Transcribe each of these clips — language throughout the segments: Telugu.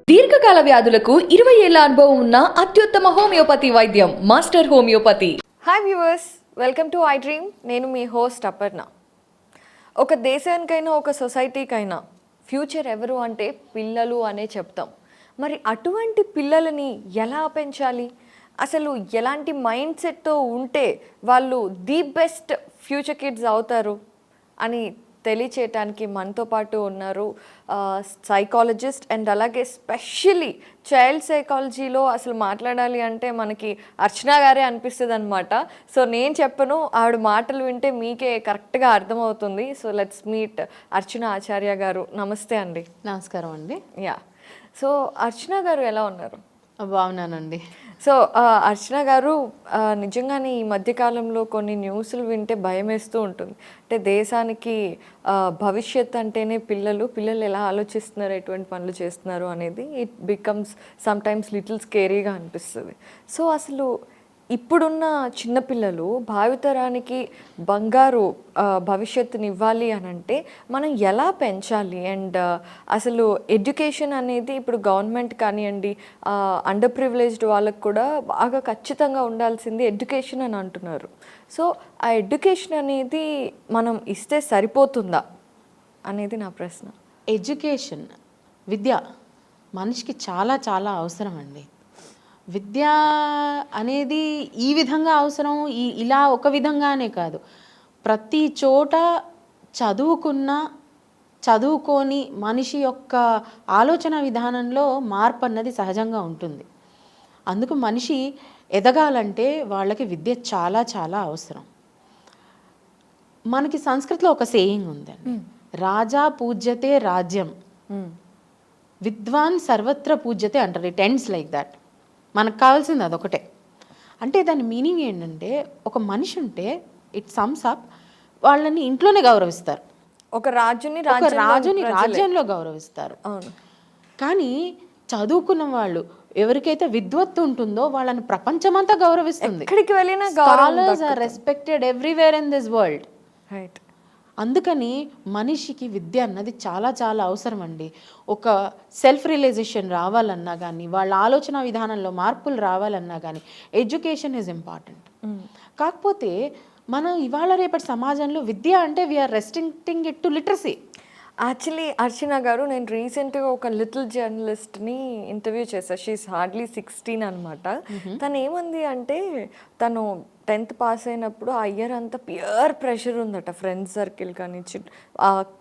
దీర్ఘకాల వ్యాధులకు 20 ఏళ్ల అనుభవం ఉన్న అత్యుత్తమ హోమియోపతి వైద్యం master homeopathy. Hi viewers, welcome to I dream. నేను మీ హోస్ట్ అపర్ణ. ఒక దేశానికైనా ఒక సొసైటీకైనా ఫ్యూచర్ ఎవరు అంటే పిల్లలు అనే చెప్తాం. మరి అటువంటి పిల్లలని ఎలా పెంచాలి, అసలు ఎలాంటి మైండ్ సెట్తో ఉంటే వాళ్ళు ది బెస్ట్ ఫ్యూచర్ కిడ్స్ అవుతారు అని తెలియచేయటానికి మనతో పాటు ఉన్నారు సైకాలజిస్ట్ అండ్ అలాగే స్పెషల్లీ చైల్డ్ సైకాలజీలో అసలు మాట్లాడాలి అంటే మనకి అర్చన గారే అనిపిస్తుంది అనమాట. సో నేను చెప్పను, ఆవిడ మాటలు వింటే మీకే కరెక్ట్గా అర్థమవుతుంది. సో లెట్స్ మీట్ అర్చన ఆచార్య గారు. నమస్తే అండి. నమస్కారం అండి. యా, సో అర్చన గారు ఎలా ఉన్నారు? బాగున్నానండి. సో అర్చన గారు, నిజంగానే ఈ మధ్యకాలంలో కొన్ని న్యూస్లు వింటే భయం వేస్తూ ఉంటుంది. అంటే దేశానికి భవిష్యత్ అంటేనే పిల్లలు ఎలా ఆలోచిస్తున్నారు, ఎటువంటి పనులు చేస్తున్నారు అనేది ఇట్ బికమ్స్ సమ్టైమ్స్ లిటిల్ స్కేరీగా అనిపిస్తుంది. సో అసలు ఇప్పుడున్న చిన్నపిల్లలు భావితరానికి బంగారు భవిష్యత్తుని ఇవ్వాలి అని అంటే మనం ఎలా పెంచాలి? అండ్ అసలు ఎడ్యుకేషన్ అనేది ఇప్పుడు గవర్నమెంట్ కానివ్వండి, అండర్ ప్రివిలేజ్డ్ వాళ్ళకు కూడా బాగా ఖచ్చితంగా ఉండాల్సింది ఎడ్యుకేషన్ అని అంటున్నారు. సో ఆ ఎడ్యుకేషన్ అనేది మనం ఇస్తే సరిపోతుందా అనేది నా ప్రశ్న. ఎడ్యుకేషన్, విద్య మనిషికి చాలా చాలా అవసరం అండి. విద్య అనేది ఈ విధంగా అవసరం, ఇలా ఒక విధంగానే కాదు. ప్రతి చోట చదువుకొని మనిషి యొక్క ఆలోచన విధానంలో మార్పు అన్నది సహజంగా ఉంటుంది. అందుకు మనిషి ఎదగాలంటే వాళ్ళకి విద్య చాలా చాలా అవసరం. మనకి సంస్కృతిలో ఒక సేయింగ్ ఉందండి, రాజా పూజ్యతే రాజ్యం, విద్వాన్ సర్వత్ర పూజ్యతే అంటారు. It ends like that. మనకు కావాల్సింది అదొకటే. అంటే దాని మీనింగ్ ఏంటంటే, ఒక మనిషి ఉంటే ఇట్ సమ్స్ అప్ వాళ్ళని ఇంట్లోనే గౌరవిస్తారు, ఒక రాజుని రాజ్యంలో గౌరవిస్తారు. అవును. కానీ చదువుకున్న వాళ్ళు ఎవరికైతే విద్వత్తు ఉంటుందో వాళ్ళని ప్రపంచమంతా గౌరవిస్తుంది. ఎక్కడికి వెళ్ళినా scholars are respected everywhere in this world. Right. అందుకని మనిషికి విద్య అన్నది చాలా చాలా అవసరం అండి. ఒక సెల్ఫ్ రియలైజేషన్ రావాలన్నా కానీ, వాళ్ళ ఆలోచన విధానంలో మార్పులు రావాలన్నా కానీ ఎడ్యుకేషన్ ఈజ్ ఇంపార్టెంట్. కాకపోతే మనం ఇవాళ రేపటి సమాజంలో విద్య అంటే we are restricting it to literacy. Actually Archana గారు, నేను రీసెంట్గా ఒక లిటిల్ జర్నలిస్ట్ని ఇంటర్వ్యూ చేశాను. షీఈస్ హార్డ్లీ 16 అనమాట. తను ఏమంది అంటే, తను 10th పాస్ అయినప్పుడు ఆ ఇయర్ అంతా ప్యూర్ ప్రెషర్ ఉందట, ఫ్రెండ్స్ సర్కిల్ కానీ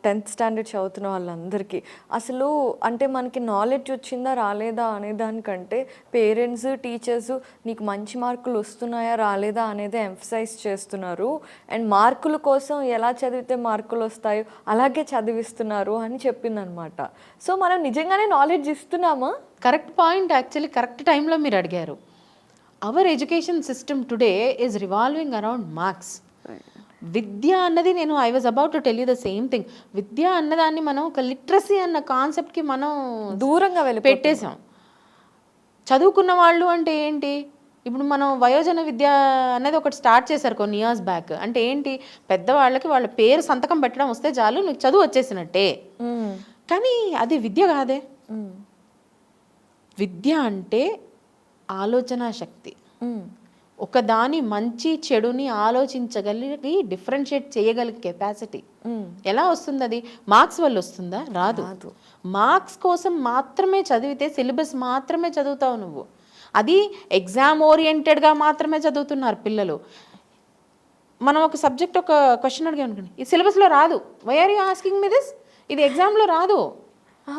10th స్టాండర్డ్ చదువుతున్న వాళ్ళందరికీ. అసలు అంటే మనకి నాలెడ్జ్ వచ్చిందా రాలేదా అనే దానికంటే పేరెంట్స్, టీచర్స్ నీకు మంచి మార్కులు వస్తున్నాయా రాలేదా అనేది ఎంఫసైజ్ చేస్తున్నారు. అండ్ మార్కుల కోసం ఎలా చదివితే మార్కులు వస్తాయో అలాగే చదివిస్తున్నారు అని చెప్పిందనమాట. సో మనం నిజంగానే నాలెడ్జ్ ఇస్తున్నామా? Correct point. యాక్చువల్లీ కరెక్ట్ టైంలో మీరు అడిగారు. Our education system today is revolving around marks. విద్య అన్నది, I was about to tell you the same thing. విద్య అన్నదాన్ని మనం ఒక లిటరసీ అన్న కాన్సెప్ట్కి మనం దూరంగా పెట్టేశాం. చదువుకున్న వాళ్ళు అంటే ఏంటి? ఇప్పుడు మనం వయోజన విద్య అనేది ఒకటి స్టార్ట్ చేశారు కొన్ని ఇయర్స్ బ్యాక్. అంటే ఏంటి? పెద్దవాళ్ళకి వాళ్ళ పేరు సంతకం పెట్టడం వస్తే చాలు, నీకు చదువు వచ్చేసినట్టే. కానీ అది విద్య కాదే. విద్య అంటే ఆలోచన శక్తి, ఒకదాని మంచి చెడుని ఆలోచించగలిగి డిఫరెన్షియేట్ చేయగలిగే కెపాసిటీ. ఎలా వస్తుంది అది? మార్క్స్ వల్ల వస్తుందా? రాదు. మార్క్స్ కోసం మాత్రమే చదివితే, సిలబస్ మాత్రమే చదువుతావు నువ్వు. అది ఎగ్జామ్ ఓరియంటెడ్గా మాత్రమే చదువుతున్నారు పిల్లలు. మనం ఒక సబ్జెక్ట్ ఒక క్వశ్చన్ అడిగాం అనుకోండి, ఈ సిలబస్లో రాదు, why are you asking me this, ఇది ఎగ్జామ్లో రాదు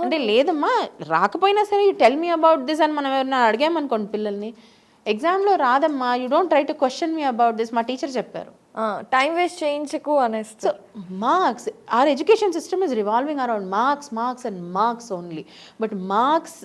అంటే, లేదమ్మా రాకపోయినా సరే you tell me about this అని మనం ఎవరైనా అడిగామనుకోండి పిల్లల్ని, ఎగ్జామ్లో రాదమ్మా, you don't try to question me about this, మా టీచర్ చెప్పారు. టైం వేస్ట్ చేయించకు అనేసి. So marks, our education system is revolving around marks and marks only. But marks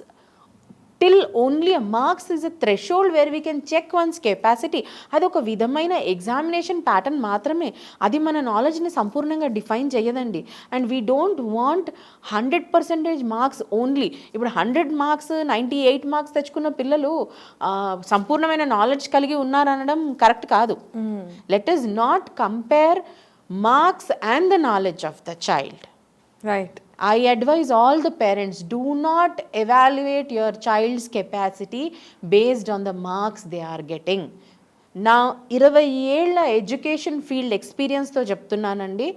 till only a marks is a threshold where we can check one's capacity. అది ఒక విధమైన ఎగ్జామినేషన్ ప్యాటర్న్ మాత్రమే. అది మన నాలెడ్జ్ని సంపూర్ణంగా డిఫైన్ చేయదండి. And we don't want 100% marks only. ఇప్పుడు 100 మార్క్స్ 98 మార్క్స్ తెచ్చుకున్న పిల్లలు సంపూర్ణమైన నాలెడ్జ్ కలిగి ఉన్నారనడం కరెక్ట్ కాదు. Let us not compare marks and the knowledge of the child. Right. I advise all the parents, do not evaluate your child's capacity based on the marks they are getting. నా 20 ఏళ్ల ఎడ్యుకేషన్ ఫీల్డ్ ఎక్స్పీరియన్స్తో చెప్తున్నానండి,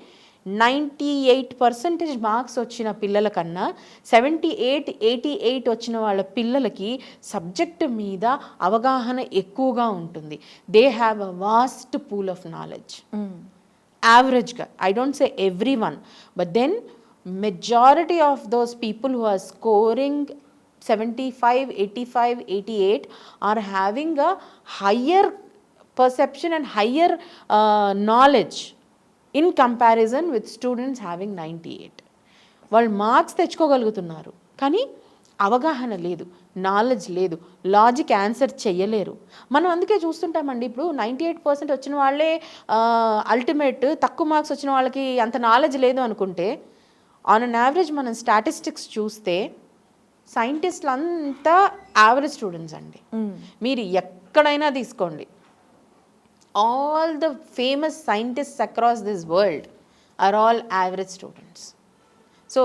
98% మార్క్స్ వచ్చిన పిల్లల కన్నా 78, 88 వచ్చిన వాళ్ళ పిల్లలకి సబ్జెక్ట్ మీద అవగాహన ఎక్కువగా ఉంటుంది. They have a vast pool of knowledge. యావరేజ్గా, I don't say every one, but then majority of those people who are scoring 75, 85, 88 are having a higher perception and higher knowledge in comparison with students having 98. వాళ్ళు మార్క్స్ తెచ్చుకోగలుగుతున్నారు కానీ అవగాహన లేదు, నాలెడ్జ్ లేదు, లాజిక్ ఆన్సర్ చెయ్యలేరు. మనం అందుకే చూస్తుంటామండి, ఇప్పుడు 98% వచ్చిన వాళ్ళే అల్టిమేట్, తక్కువ మార్క్స్ వచ్చిన వాళ్ళకి అంత నాలెడ్జ్ లేదు అనుకుంటే, ఆన్ అన్ యావరేజ్ మనం స్టాటిస్టిక్స్ చూస్తే సైంటిస్టులు అంతా యావరేజ్ స్టూడెంట్స్ అండి. మీరు ఎక్కడైనా తీసుకోండి, all the famous scientists across this world are all average students. So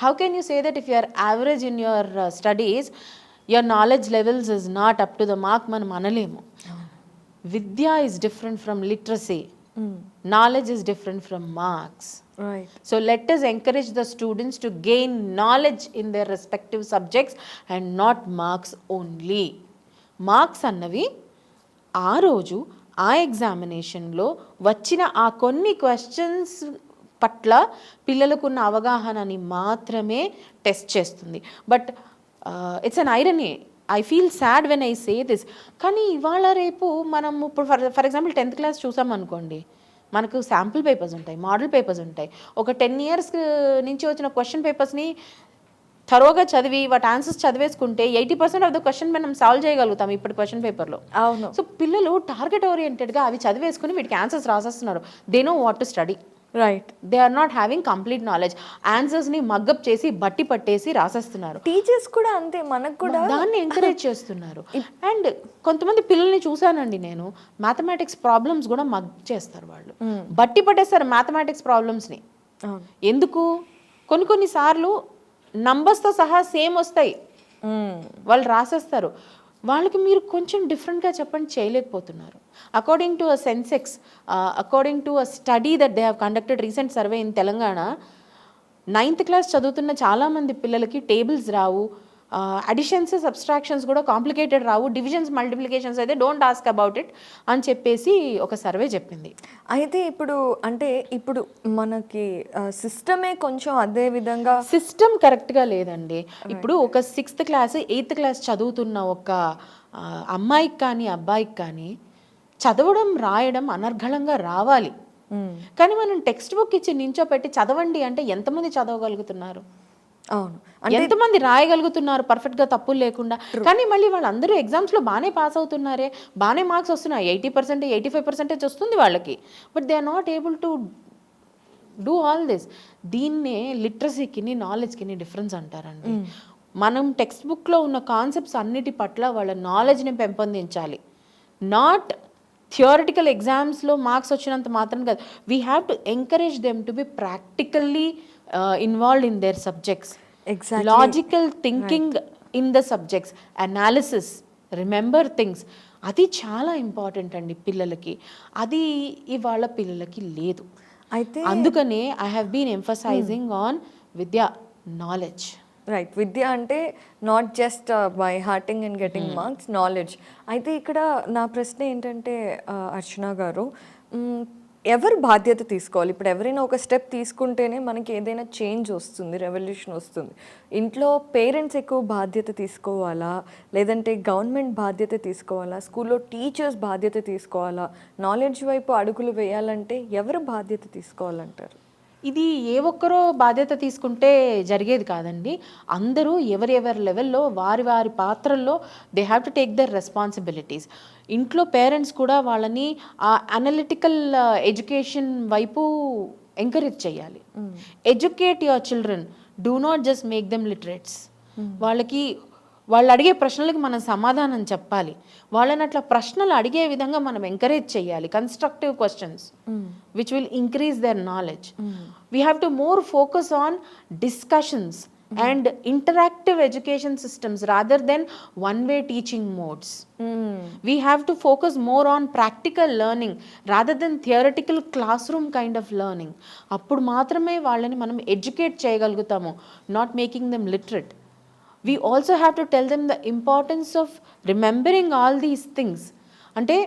how can you say that if you are average in your studies, your knowledge levels is not up to the mark? మనం అనలేము. విద్య is different from literacy, knowledge is different from marks. Right. So let us encourage the students to gain knowledge in their respective subjects and not marks only. Marks అన్నవి ఆ రోజు ఆ ఎగ్జామినేషన్లో వచ్చిన ఆ కొన్ని క్వశ్చన్స్ పట్ల పిల్లలకున్న అవగాహనని మాత్రమే టెస్ట్ చేస్తుంది. But it's an irony, I feel sad when I say this. కానీ ఇవాళ రేపు మనం ఇప్పుడు ఫర్ ఎగ్జాంపుల్ 10th క్లాస్ చూసామనుకోండి, మనకు శాంపుల్ పేపర్స్ ఉంటాయి, మోడల్ పేపర్స్ ఉంటాయి. ఒక 10 years నుంచి వచ్చిన క్వశ్చన్ పేపర్స్ని థరోగా చదివి వాటి ఆన్సర్స్ చదివేసుకుంటే 80% ఆఫ్ ద క్వశ్చన్ మనం సాల్వ్ చేయగలుగుతాం ఇప్పుడు క్వశ్చన్ పేపర్లో. అవును. సో పిల్లలు టార్గెట్ ఓరియంటెడ్గా అవి చదివేసుకుని వీటికి ఆన్సర్స్ రాసేస్తున్నారు. They know what to study. Right. They are not having complete knowledge. ఆన్సర్స్ని మగ్గప్ చేసి బట్టి పట్టేసి రాసేస్తున్నారు. టీచర్స్ కూడా అంతే, మనకు కూడా దాన్ని ఎంకరేజ్ చేస్తున్నారు. అండ్ కొంతమంది పిల్లల్ని చూశానండి నేను, మ్యాథమెటిక్స్ ప్రాబ్లమ్స్ కూడా మగ్ చేస్తారు వాళ్ళు, బట్టి పట్టేస్తారు మ్యాథమెటిక్స్ ప్రాబ్లమ్స్ని. ఎందుకు? కొన్ని సార్లు నంబర్స్తో సహా సేమ్ వస్తాయి, వాళ్ళు రాసేస్తారు. వాళ్ళకి మీరు కొంచెం డిఫరెంట్గా చెప్పండి, చేయలేకపోతున్నారు. According to a Sensex, according to a study that they have conducted recent survey in Telangana, 9th class చదువుతున్న చాలామంది పిల్లలకి టేబుల్స్ రావు, అడిషన్స్ సబ్స్ట్రాక్షన్స్ కూడా కాంప్లికేటెడ్ రావు, డివిజన్స్ మల్టిప్లికేషన్స్ అయితే డోంట్ ఆస్క్ అబౌట్ ఇట్ అని చెప్పేసి ఒక సర్వే చెప్పింది. అయితే ఇప్పుడు మనకి సిస్టమే కొంచెం అదే విధంగా, సిస్టమ్ కరెక్ట్గా లేదండి. ఇప్పుడు ఒక 6th క్లాస్ 8th క్లాస్ చదువుతున్న ఒక అమ్మాయికి కానీ అబ్బాయికి కానీ చదవడం రాయడం అనర్గళంగా రావాలి. కానీ మనం టెక్స్ట్ బుక్ ఇచ్చి నించోపెట్టి చదవండి అంటే ఎంతమంది చదవగలుగుతున్నారు? అవును, ఎంతమంది రాయగలుగుతున్నారు పర్ఫెక్ట్గా తప్పులు లేకుండా? కానీ మళ్ళీ వాళ్ళందరూ ఎగ్జామ్స్లో బాగానే పాస్ అవుతున్నారే, బాగానే మార్క్స్ వస్తున్నాయి, 80%, 85% వస్తుంది వాళ్ళకి. But they are not able to do all this. దీన్నే లిటరసీకి నాలెడ్జ్కి డిఫరెన్స్ అంటారండి. మనం టెక్స్ట్ బుక్లో ఉన్న కాన్సెప్ట్స్ అన్నిటి పట్ల వాళ్ళ నాలెడ్జ్ని పెంపొందించాలి. నాట్ థియరిటికల్ ఎగ్జామ్స్లో మార్క్స్ వచ్చినంత మాత్రం కాదు. We have to encourage them to be practically involved in there subjects. Exactly. Logical thinking in the subjects, analysis, remember things, అది చాలా ఇంపార్టెంట్ అండి పిల్లలకి. అది ఇవాళ పిల్లలకి లేదు. అయితే అందుకనే I have been emphasising on విద్యా, నాలెడ్జ్. రైట్. విద్య అంటే not just by hearting and getting marks, knowledge. అయితే ఇక్కడ నా ప్రశ్న ఏంటంటే అర్చన గారు, ఎవరు బాధ్యత తీసుకోవాలి? ఇప్పుడు ఎవరైనా ఒక స్టెప్ తీసుకుంటేనే మనకి ఏదైనా చేంజ్ వస్తుంది, రెవల్యూషన్ వస్తుంది. ఇంట్లో పేరెంట్స్ ఎక్కువ బాధ్యత తీసుకోవాలా, లేదంటే గవర్నమెంట్ బాధ్యత తీసుకోవాలా, స్కూల్లో టీచర్స్ బాధ్యత తీసుకోవాలా? నాలెడ్జ్ వైపు అడుగులు వేయాలంటే ఎవరు బాధ్యత తీసుకోవాలంటారు? ఇది ఏ ఒక్కరో బాధ్యత తీసుకుంటే జరిగేది కాదండి. అందరూ ఎవరెవరి లెవెల్లో వారి వారి పాత్రల్లో they have to take their responsibilities. ఇంట్లో పేరెంట్స్ కూడా వాళ్ళని ఆ అనలిటికల్ ఎడ్యుకేషన్ వైపు ఎంకరేజ్ చేయాలి. Educate your children, do not just make them literates. వాళ్ళకి వాళ్ళు అడిగే ప్రశ్నలకు మనం సమాధానం చెప్పాలి. వాళ్ళని అట్లా ప్రశ్నలు అడిగే విధంగా మనం ఎంకరేజ్ చేయాలి. Constructive questions which will increase their knowledge. We have to more focus on discussions and interactive education systems rather than one way teaching modes. We have to focus more on practical learning rather than theoretical classroom kind of learning. అప్పుడు మాత్రమే వాళ్ళని మనం ఎడ్యుకేట్ చేయగలుగుతాము, not making them literate. We also have to tell them the importance of remembering all these things. అంటే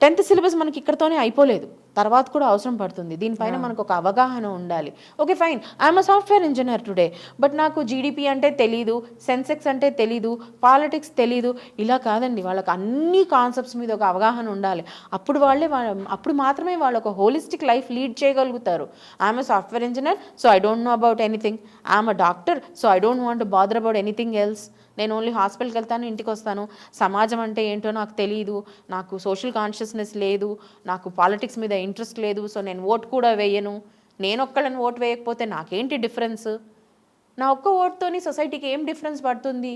10th సిలబస్ మనకి ఇక్కడతోనే అయిపోలేదు, తర్వాత కూడా అవసరం పడుతుంది. దీనిపైన మనకు ఒక అవగాహన ఉండాలి. Okay fine, I'm a software engineer today, but నాకు జీడిపి అంటే తెలీదు, సెన్సెక్స్ అంటే తెలీదు, పాలిటిక్స్ తెలీదు. ఇలా కాదండి, వాళ్ళకి అన్ని కాన్సెప్ట్స్ మీద ఒక అవగాహన ఉండాలి. అప్పుడు మాత్రమే వాళ్ళు ఒక హోలిస్టిక్ లైఫ్ లీడ్ చేయగలుగుతారు. I'm a software engineer, so I don't know about anything. I'm a doctor, so I don't want to bother about anything else. నేను ఓన్లీ హాస్పిటల్కి వెళ్తాను, ఇంటికి వస్తాను, సమాజం అంటే ఏంటో నాకు తెలియదు, నాకు సోషల్ కాన్షియస్నెస్ లేదు, నాకు పాలిటిక్స్ మీద ఇంట్రెస్ట్ లేదు, సో నేను ఓట్ కూడా వేయను. నేను ఒక్కళ్ళని ఓట్ వేయకపోతే నాకేంటి డిఫరెన్స్? నా ఒక్క ఓట్తోని సొసైటీకి ఏం డిఫరెన్స్ పడుతుంది?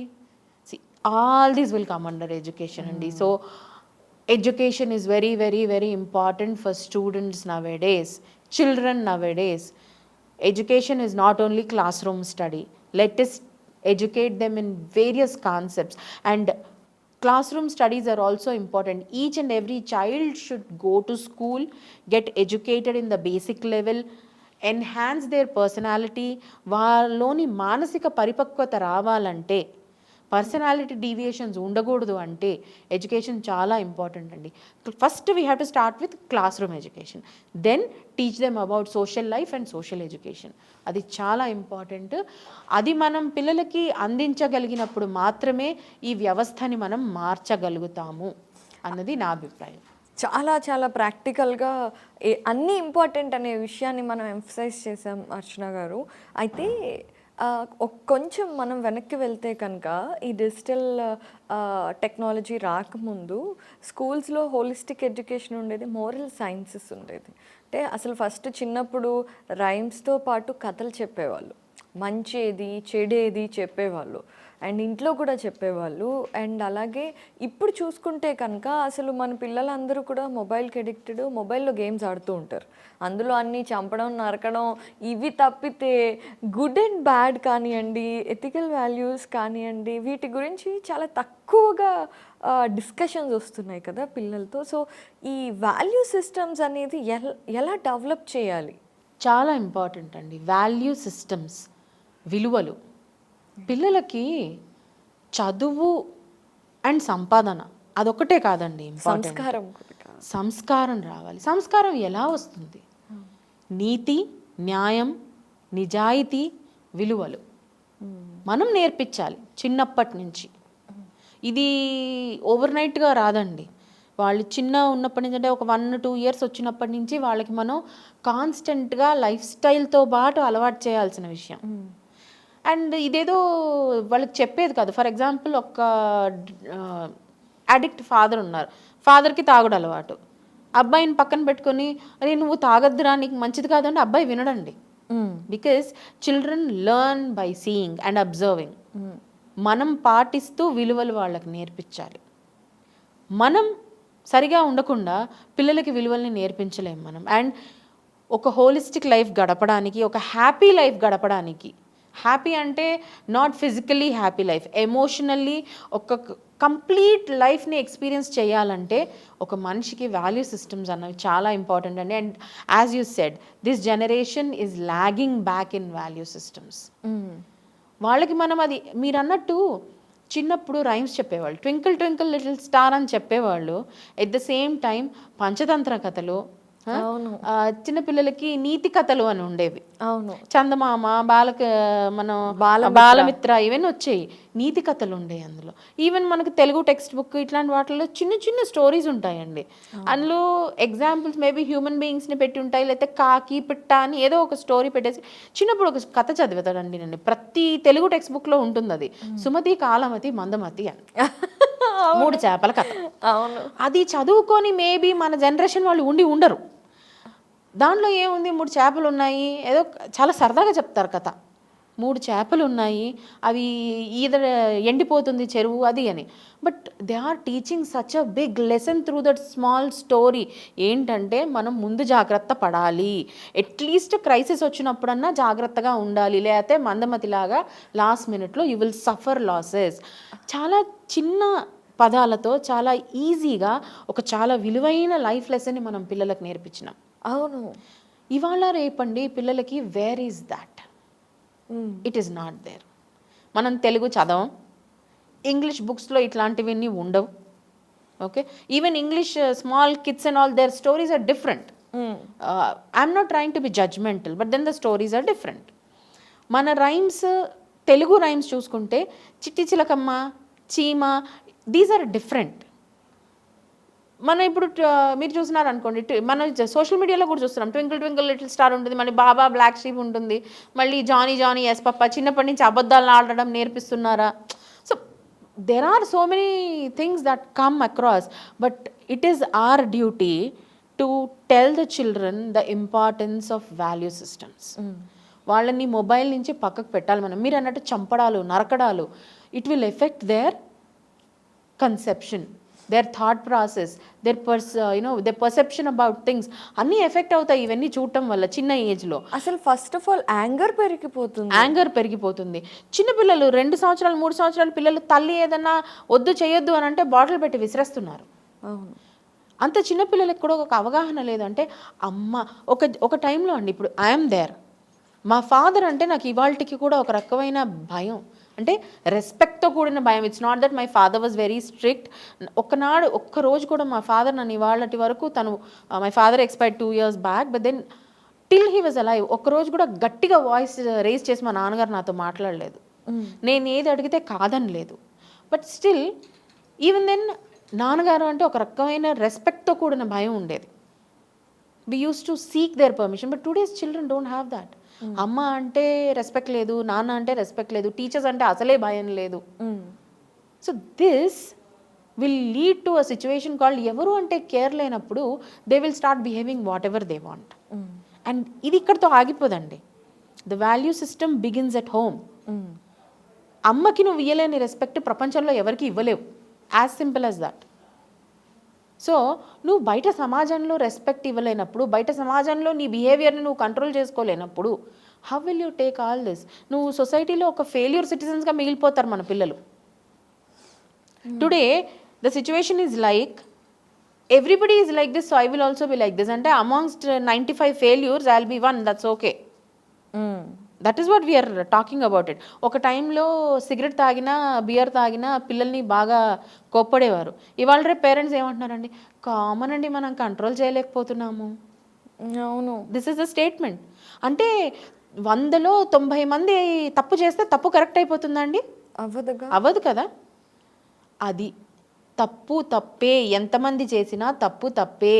All these will come under education అండి. So education is very very very important for students nowadays, children nowadays. Education is not only classroom study. Let us educate them in various concepts, and classroom studies are also important. Each and every child should go to school, get educated in the basic level, enhance their personality. వాళ్ళలోని మానసిక పరిపక్వత రావాలంటే, పర్సనాలిటీ డీవియేషన్స్ ఉండకూడదు అంటే ఎడ్యుకేషన్ చాలా ఇంపార్టెంట్ అండి. First we have to start with classroom education, then teach them about social life and social education. అది చాలా ఇంపార్టెంట్. అది మనం పిల్లలకి అందించగలిగినప్పుడు మాత్రమే ఈ వ్యవస్థని మనం మార్చగలుగుతాము అన్నది నా అభిప్రాయం. చాలా చాలా ప్రాక్టికల్గా అన్నీ ఇంపార్టెంట్ అనే విషయాన్ని మనం ఎంఫసైజ్ చేసాం అర్చన గారు. అయితే కొంచెం మనం వెనక్కి వెళ్తే కనుక ఈ డిజిటల్ టెక్నాలజీ రాకముందు స్కూల్స్లో హోలిస్టిక్ ఎడ్యుకేషన్ ఉండేది, మోరల్ సైన్సెస్ ఉండేది. అంటే అసలు ఫస్ట్ చిన్నప్పుడు రైమ్స్తో పాటు కథలు చెప్పేవాళ్ళు, మంచేది చెడేది చెప్పేవాళ్ళు, అండ్ ఇంట్లో కూడా చెప్పేవాళ్ళు. అండ్ అలాగే ఇప్పుడు చూసుకుంటే కనుక అసలు మన పిల్లలందరూ కూడా మొబైల్కి అడిక్టెడ్, మొబైల్లో గేమ్స్ ఆడుతూ ఉంటారు. అందులో అన్నీ చంపడం, నరకడం, ఇవి తప్పితే గుడ్ అండ్ బ్యాడ్ కానివ్వండి, ఎథికల్ వాల్యూస్ కానివ్వండి, వీటి గురించి చాలా తక్కువగా డిస్కషన్స్ వస్తున్నాయి కదా పిల్లలతో. సో ఈ వాల్యూ సిస్టమ్స్ అనేది ఎలా డెవలప్ చేయాలి? చాలా ఇంపార్టెంట్ అండి వాల్యూ సిస్టమ్స్, విలువలు. పిల్లలకి చదువు అండ్ సంపాదన అదొక్కటే కాదండి ఇంపార్టెంట్, సంస్కారం రావాలి. సంస్కారం ఎలా వస్తుంది? నీతి, న్యాయం, నిజాయితీ, విలువలు మనం నేర్పించాలి చిన్నప్పటి నుంచి. ఇది ఓవర్ నైట్గా రాదండి. వాళ్ళు చిన్న ఉన్నప్పటి నుంచి, అంటే ఒక 1-2 ఇయర్స్ వచ్చినప్పటి నుంచి వాళ్ళకి మనం కాన్స్టెంట్గా లైఫ్ స్టైల్తో పాటు అలవాటు చేయాల్సిన విషయం. అండ్ ఇదేదో వాళ్ళకి చెప్పేది కాదు. ఫర్ ఎగ్జాంపుల్, ఒక అడిక్ట్ ఫాదర్ ఉన్నారు, ఫాదర్కి తాగుడు అలవాటు. అబ్బాయిని పక్కన పెట్టుకొని అరే నువ్వు తాగద్దురా, నీకు మంచిది కాదంటే అబ్బాయి వినడండి. Because children learn by seeing and observing. మనం పాటిస్తూ విలువలు వాళ్ళకి నేర్పించాలి. మనం సరిగా ఉండకుండా పిల్లలకి విలువల్ని నేర్పించలేము మనం. అండ్ ఒక హోలిస్టిక్ లైఫ్ గడపడానికి, ఒక హ్యాపీ లైఫ్ గడపడానికి, హ్యాపీ అంటే not physically happy life, emotionally ఒక కంప్లీట్ లైఫ్ని ఎక్స్పీరియన్స్ చేయాలంటే ఒక మనిషికి వాల్యూ సిస్టమ్స్ అన్నవి చాలా ఇంపార్టెంట్ అండి. And as you said, this generation is lagging back in value systems. వాళ్ళకి మనం అది మీరు అన్నట్టు చిన్నప్పుడు రైమ్స్ చెప్పేవాళ్ళు, ట్వింకిల్ ట్వింకిల్ లిటిల్ స్టార్ అని చెప్పేవాళ్ళు. At the same time Panchatantra కథలు, చిన్నపిల్లలకి నీతి కథలు అని ఉండేవి. అవును, చందమామ, బాలమిత్ర ఇవన్నీ వచ్చాయి, నీతి కథలు ఉండేవి అందులో. ఈవెన్ మనకు తెలుగు టెక్స్ట్ బుక్ ఇట్లాంటి వాటిలో చిన్న చిన్న స్టోరీస్ ఉంటాయండి. అందులో ఎగ్జాంపుల్స్ మేబీ హ్యూమన్ బీయింగ్స్ని పెట్టి ఉంటాయి, లేకపోతే కాకి పిట్ట అని ఏదో ఒక స్టోరీ పెట్టేసి చిన్నప్పుడు ఒక కథ చదివేతాడండి నన్ను. ప్రతి తెలుగు టెక్స్ట్ బుక్లో ఉంటుంది అది, సుమతి, కాలమతి, మందమతి అని 3 చేపల కథ. అవును, అది చదువుకొని మేబీ మన జనరేషన్ వాళ్ళు ఉండరు. దాంట్లో ఏముంది, 3 చేపలు ఉన్నాయి, ఏదో చాలా సరదాగా చెప్తారు కథ. 3 చేపలు ఉన్నాయి, అవి ఈదర్ ఎండిపోతుంది చెరువు అది అని. But they are teaching such a big lesson through that small story. ఏంటంటే మనం ముందు జాగ్రత్త పడాలి, అట్లీస్ట్ క్రైసిస్ వచ్చినప్పుడన్నా జాగ్రత్తగా ఉండాలి, లేకపోతే మందమతిలాగా లాస్ట్ మినిట్లో యూ విల్ సఫర్ లాసెస్. చాలా చిన్న పదాలతో చాలా ఈజీగా ఒక చాలా విలువైన లైఫ్ లెసన్ని మనం పిల్లలకు నేర్పించినాం. అవును. ఇవాళ రేపండి పిల్లలకి where is that? It is not there. మనం తెలుగు చదవం, ఇంగ్లీష్ బుక్స్లో ఇట్లాంటివన్నీ ఉండవు. Okay, even English small kids and all their stories are different. I'm not trying to be judgemental, but then the stories are different. మన రైమ్స్, తెలుగు రైమ్స్ చూసుకుంటే చిట్టి చిలకమ్మ, చీమ, దీస్ ఆర్ డిఫరెంట్. మనం ఇప్పుడు మీరు చూస్తున్నారు అనుకోండి, మన సోషల్ మీడియాలో కూడా చూస్తున్నాం, ట్వింకిల్ ట్వింకిల్ లిటిల్ స్టార్ ఉంటుంది, మళ్ళీ బాబా బ్లాక్ షీప్ ఉంటుంది, మళ్ళీ జానీ జానీ ఎస్ పప్ప, చిన్నప్పటి నుంచి అబద్ధాలను ఆడడం నేర్పిస్తున్నారా? So there are so many things that come across, but it is our duty to tell the children the importance of value systems. వాళ్ళని మొబైల్ నుంచి పక్కకు పెట్టాలి మనం. మీరు అన్నట్టు చంపడాలు, నరకడాలు, it will affect their conception, their thought process, their their perception about things అన్నీ ఎఫెక్ట్ అవుతాయి ఇవన్నీ చూడటం వల్ల చిన్న ఏజ్లో. అసలు ఫస్ట్ ఆఫ్ ఆల్ యాంగర్ పెరిగిపోతుంది. చిన్నపిల్లలు 2 సంవత్సరాలు 3 సంవత్సరాల పిల్లలు తల్లి ఏదన్నా వద్దు చేయొద్దు అని అంటే బాటిల్ పెట్టి విసిరేస్తున్నారు. అవును. అంత చిన్నపిల్లలకి కూడా ఒక అవగాహన లేదంటే అమ్మ ఒక టైంలో అండి, ఇప్పుడు ఐఎమ్ దేర్, మా ఫాదర్ అంటే నాకు ఇవాళకి కూడా ఒక రకమైన భయం, అంటే రెస్పెక్ట్తో కూడిన భయం. It's not that my father was very strict. ఒక్కరోజు కూడా మా ఫాదర్ నన్ను ఇవాళటి వరకు, తను my father expired 2 years back, but then till he was alive ఒక్కరోజు కూడా గట్టిగా వాయిస్ రేస్ చేసి మా నాన్నగారు నాతో మాట్లాడలేదు. నేను ఏది అడిగితే కాదని లేదు. బట్ స్టిల్ ఈవెన్ దెన్ నాన్నగారు అంటే ఒక రకమైన రెస్పెక్ట్తో కూడిన భయం ఉండేది. We use to seek their permission, but today's children don't have that. అమ్మ అంటే రెస్పెక్ట్ లేదు, నాన్న అంటే రెస్పెక్ట్ లేదు, టీచర్స్ అంటే అసలే భయం లేదు. So this will lead to a situation called, ఎవరు అంటే కేర్ లేనప్పుడు they will start behaving whatever they want. And ఇది ఇక్కడితో ఆగిపోదండి. The value system begins at home. అమ్మకి నువ్వు ఇవ్వలేని రెస్పెక్ట్ ప్రపంచంలో ఎవరికి ఇవ్వలేవు, as simple as that. So నువ్వు బయట సమాజంలో రెస్పెక్ట్ ఇవ్వలేనప్పుడు, బయట సమాజంలో నీ బిహేవియర్ని నువ్వు కంట్రోల్ చేసుకోలేనప్పుడు, how will you take all this? నువ్వు సొసైటీలో ఒక ఫెయిల్యూర్ సిటిజన్స్గా మిగిలిపోతారు మన పిల్లలు. Today the situation is like everybody is like this, so I will also be like this. అంటే amongst 95 failures I will be 1, that's okay. That is what we are talking about it. ఒక టైంలో సిగరెట్ తాగినా, బియర్ తాగినా పిల్లల్ని బాగా కోప్పడేవారు. ఇవాళ రేపు పేరెంట్స్ ఏమంటున్నారండి, కామన్ అండి, మనం కంట్రోల్ చేయలేకపోతున్నాము. అవును. This is the statement. అంటే 100లో 90 మంది తప్పు చేస్తే తప్పు కరెక్ట్ అయిపోతుందా అండి? అవ్వదు కదా. అది తప్పు తప్పే, ఎంతమంది చేసినా తప్పు తప్పే,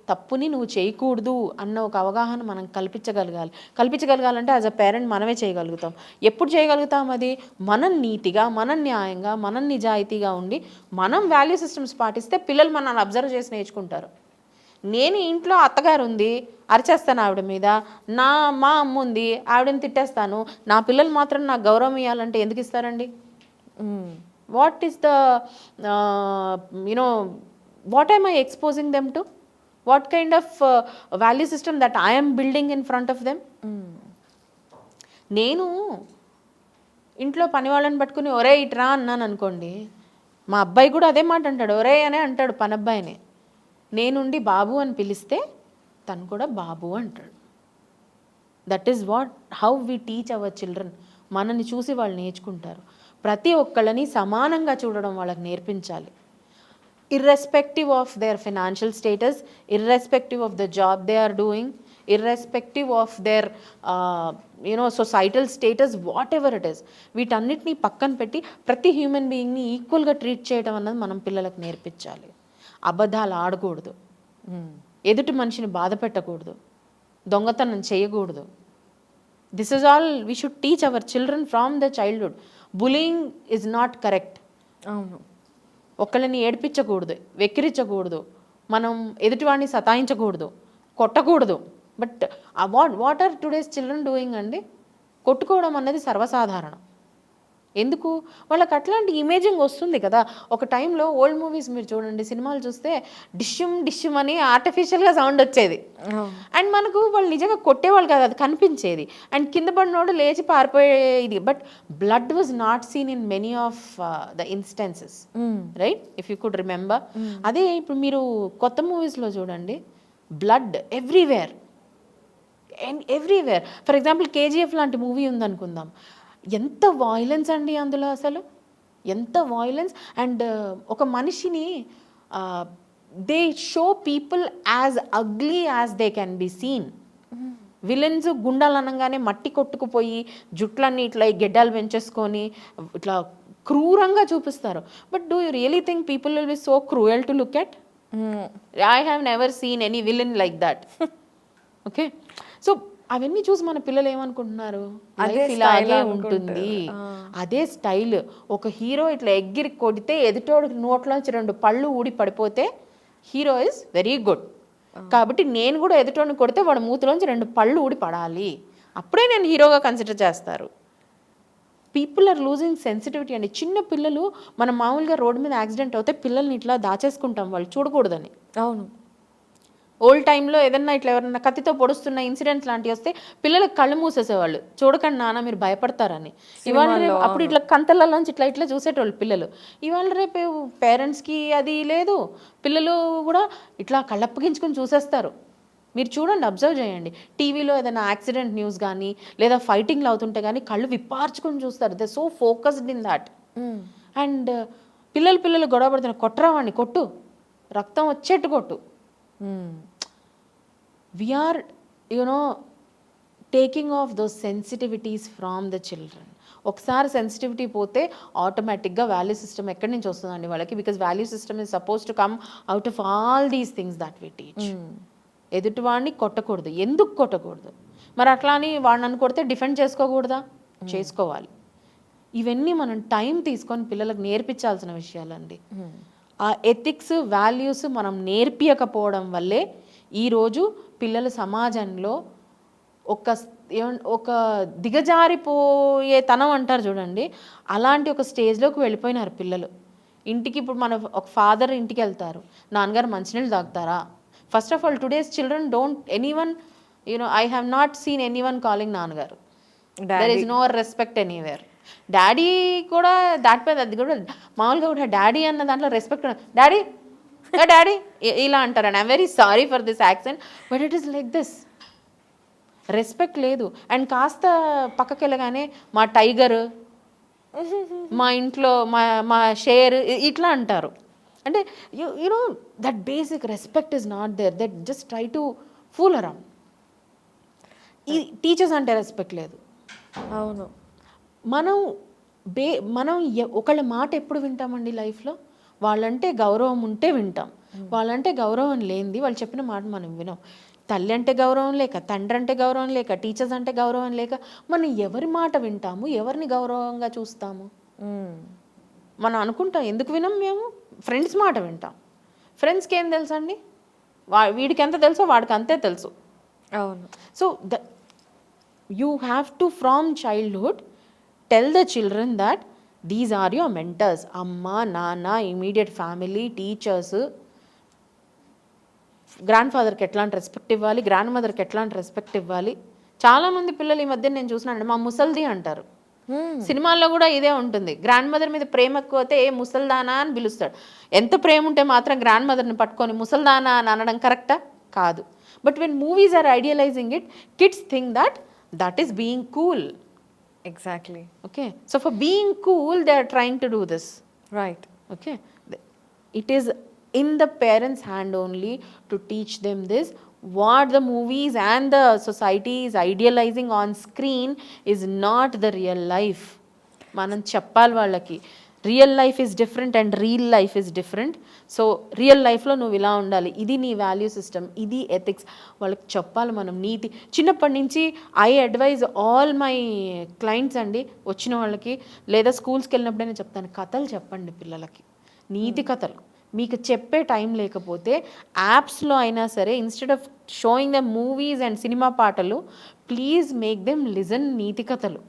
తప్పుని నువ్వు చేయకూడదు అన్న ఒక అవగాహన మనం కల్పించగలగాలంటే యాజ్ అ పేరెంట్ మనమే చేయగలుగుతాం. ఎప్పుడు చేయగలుగుతాం అది? మనం నీతిగా, మనం న్యాయంగా, మనం నిజాయితీగా ఉండి మనం వాల్యూ సిస్టమ్స్ పాటిస్తే పిల్లలు మనల్ని అబ్జర్వ్ చేసి నేర్చుకుంటారు. నేను ఇంట్లో అత్తగారు ఉంది, అరిచేస్తాను ఆవిడ మీద, మా అమ్మ ఉంది, ఆవిడని తిట్టేస్తాను, నా పిల్లలు మాత్రం నాకు గౌరవం ఇవ్వాలంటే ఎందుకు ఇస్తారండి? What is the, what am I exposing them to? What kind of value system that I am building in front of them? నేను ఇంట్లో పని వాళ్ళని పట్టుకుని ఒరే ఇట్రా అన్నాను అనుకోండి, మా అబ్బాయి కూడా అదే మాట అంటాడు, ఒరే అనే అంటాడు పని అబ్బాయిని. నేనుండి బాబు అని పిలిస్తే తను కూడా బాబు అంటాడు. That is how we teach our children. మనల్ని చూసి వాళ్ళు నేర్చుకుంటారు. ప్రతి ఒక్కళ్ళని సమానంగా చూడడం వాళ్ళకి నేర్పించాలి. Irrespective of their financial status, irrespective of the job they are doing, irrespective of their societal status, whatever it is, వీటన్నిటినీ పక్కన పెట్టి ప్రతి హ్యూమన్ బీయింగ్ని ఈక్వల్గా ట్రీట్ చేయడం అన్నది మనం పిల్లలకు నేర్పించాలి. అబద్ధాలు ఆడకూడదు, ఎదుటి మనిషిని బాధ పెట్టకూడదు, దొంగతనం చేయకూడదు. This is all we should teach our children from the childhood. Bullying is not correct. అవును. ఒకళ్ళని ఏడిపించకూడదు, వెక్కిరించకూడదు, మనం ఎదుటివాడిని సతాయించకూడదు, కొట్టకూడదు. But what are today's children doing అండి? కొట్టుకోవడం అన్నది సర్వసాధారణం. ఎందుకు? వాళ్ళకి అట్లాంటి ఇమేజింగ్ వస్తుంది కదా. ఒక టైంలో ఓల్డ్ మూవీస్ మీరు చూడండి, సినిమాలు చూస్తే డిష్యూమ్ అని ఆర్టిఫిషియల్గా సౌండ్ వచ్చేది. అండ్ మనకు వాళ్ళు నిజంగా కొట్టేవాళ్ళు కాదు, అది కనిపించేది. అండ్ కింద పడినోడు లేచి పారిపోయేది. But blood was not seen in many of the instances, right? If you could remember. అదే ఇప్పుడు మీరు కొత్త మూవీస్లో చూడండి, blood everywhere. For example KGF లాంటి మూవీ ఉందనుకుందాం, ఎంత వాయిలెన్స్ అండి అందులో, అసలు ఎంత వాయిలెన్స్. అండ్ ఒక మనిషిని they show people as ugly as they can be seen. Villains గుండాలు అనగానే మట్టి కొట్టుకుపోయి జుట్లన్నీ ఇట్లా గెడ్డాలు పెంచేసుకొని ఇట్లా క్రూరంగా చూపిస్తారు. But do you really think people will be so cruel to look at? I have never seen any villain like that. Okay, so అవన్నీ చూసి మన పిల్లలు ఏమనుకుంటున్నారు, లైఫ్ ఇలాగే ఉంటుంది, అదే స్టైల్. ఒక హీరో ఇట్లా ఎగ్గిరి కొడితే ఎదుటోడు నోట్లోంచి 2 పళ్ళు ఊడి పడిపోతే హీరో ఇస్ వెరీ గుడ్. కాబట్టి నేను కూడా ఎదుటోడిని కొడితే వాడు మూతిలోంచి 2 పళ్ళు ఊడి పడాలి, అప్పుడే నేను హీరోగా కన్సిడర్ చేస్తారు. పీపుల్ ఆర్ లూజింగ్ సెన్సిటివిటీ అండి. చిన్న పిల్లలు, మనం మామూలుగా రోడ్డు మీద యాక్సిడెంట్ అవుతే పిల్లల్ని ఇట్లా దాచేసుకుంటాం వాళ్ళు చూడకూడదని. అవును. ఓల్డ్ టైంలో ఏదన్నా ఇట్లా ఎవరన్నా కత్తితో పొడుస్తున్న ఇన్సిడెంట్స్ లాంటివి వస్తే పిల్లలకు కళ్ళు మూసేసేవాళ్ళు, చూడకండి నాన్న మీరు భయపడతారని. ఇవాళ రేపు అప్పుడు ఇట్లా కంతలలోంచి ఇట్లా ఇట్లా చూసేటోళ్ళు పిల్లలు. ఇవాళ రేపు పేరెంట్స్కి అది లేదు, పిల్లలు కూడా ఇట్లా కళ్ళప్పగించుకొని చూసేస్తారు. మీరు చూడండి, అబ్జర్వ్ చేయండి, టీవీలో ఏదైనా యాక్సిడెంట్ న్యూస్ కానీ లేదా ఫైటింగ్లు అవుతుంటే కానీ కళ్ళు విప్పార్చుకొని చూస్తారు. They so focused in that. And పిల్లలు గొడవ పడుతున్నారు, కొట్టరావాడిని కొట్టు, రక్తం వచ్చేట్టు కొట్టు. We are, taking off those sensitivities from the children. ఒకసారి సెన్సిటివిటీ పోతే ఆటోమేటిక్గా వాల్యూ సిస్టమ్ ఎక్కడి నుంచి వస్తుందండి వాళ్ళకి? Because value system is suppose to come out of all these things that we teach. ఎదుటివాడిని కొట్టకూడదు. ఎందుకు కొట్టకూడదు? మరి అట్లా అని వాడిని కొడితే డిఫెండ్ చేసుకోకూడదా? చేసుకోవాలి. ఇవన్నీ మనం టైం తీసుకొని పిల్లలకు నేర్పించాల్సిన విషయాలండి. ఆ ఎథిక్స్, వాల్యూస్ మనం నేర్పియకపోవడం వల్లే ఈరోజు పిల్లలు సమాజంలో ఒక దిగజారిపోయే తనం అంటారు చూడండి, అలాంటి ఒక స్టేజ్లోకి వెళ్ళిపోయినారు పిల్లలు. ఇంటికి ఇప్పుడు మన ఒక ఫాదర్ ఇంటికి వెళ్తారు, నాన్నగారు మంచినీళ్ళు తాగుతారా? First of all today's children don't anyone, I have not seen anyone calling నాన్నగారు. There is no respect anywhere. Daddy కూడా దాటిపోయింది. అది కూడా మామూలుగా కూడా డాడీ అన్న దాంట్లో రెస్పెక్ట్, డాడీ డాడీ ఇలా అంటారు. And I'm very sorry for this accent, but it is like this. Respect లేదు. అండ్ కాస్త పక్కకి వెళ్ళగానే మా టైగర్, మా ఇంట్లో మా షేర్ ఇట్లా అంటారు. అంటే you know that basic respect is not there. That just try to fool around. ఈ టీచర్స్ అంటే రెస్పెక్ట్ లేదు. అవును. మనం ఒకళ్ళ మాట ఎప్పుడు వింటామండి లైఫ్లో? వాళ్ళంటే గౌరవం ఉంటే వింటాం. వాళ్ళంటే గౌరవం లేనిది వాళ్ళు చెప్పిన మాట మనం వినం. తల్లి అంటే గౌరవం లేక, తండ్రి అంటే గౌరవం లేక, టీచర్స్ అంటే గౌరవం లేక మనం ఎవరి మాట వింటాము? ఎవరిని గౌరవంగా చూస్తాము? మనం అనుకుంటాం, ఎందుకు వినం మేము? ఫ్రెండ్స్ మాట వింటాం. ఫ్రెండ్స్కి ఏం తెలుసు అండి? వీడికి ఎంత తెలుసో వాడికి అంతే తెలుసు. అవును. So you have to from childhood tell the children that these are your mentors. Amma, nana, immediate family, teachers, grandfather కి ఎట్లాంటి రెస్పెక్ట్ ఇవ్వాలి, గ్రాండ్ మదర్కి ఎట్లాంటి రెస్పెక్ట్ ఇవ్వాలి. చాలామంది పిల్లలు ఈ మధ్య నేను చూసినాను, మా ముసల్ది అంటారు. సినిమాల్లో కూడా ఇదే ఉంటుంది. గ్రాండ్ మదర్ మీద ప్రేమ ఎక్కువైతే ఏ ముసల్దానా అని పిలుస్తాడు. ఎంత ప్రేమ ఉంటే మాత్రం గ్రాండ్ మదర్ని పట్టుకొని ముసల్దానా అని అనడం కరెక్టా? కాదు. But when movies are idealising it, kids think that is being cool. Exactly. Okay, so for being cool they are trying to do this, right? Okay, it is in the parents hand only to teach them this. What the movies and the society is idealizing on screen is not the real life. మనం చెప్పాలి వాళ్ళకి, real life is different and real life is different. So real లైఫ్లో నువ్వు ఇలా ఉండాలి, ఇది నీ వాల్యూ సిస్టమ్, ఇది ఎథిక్స్ వాళ్ళకి చెప్పాలి మనం. నీతి చిన్నప్పటి నుంచి I advise all my clients అండి, వచ్చిన వాళ్ళకి లేదా స్కూల్స్కి వెళ్ళినప్పుడే నేను చెప్తాను, కథలు చెప్పండి పిల్లలకి, నీతి కథలు. మీకు చెప్పే టైం లేకపోతే యాప్స్లో అయినా సరే, instead of showing the movies and cinema పాటలు, ప్లీజ్ మేక్ దెమ్ లిజన్ నీతి కథలు,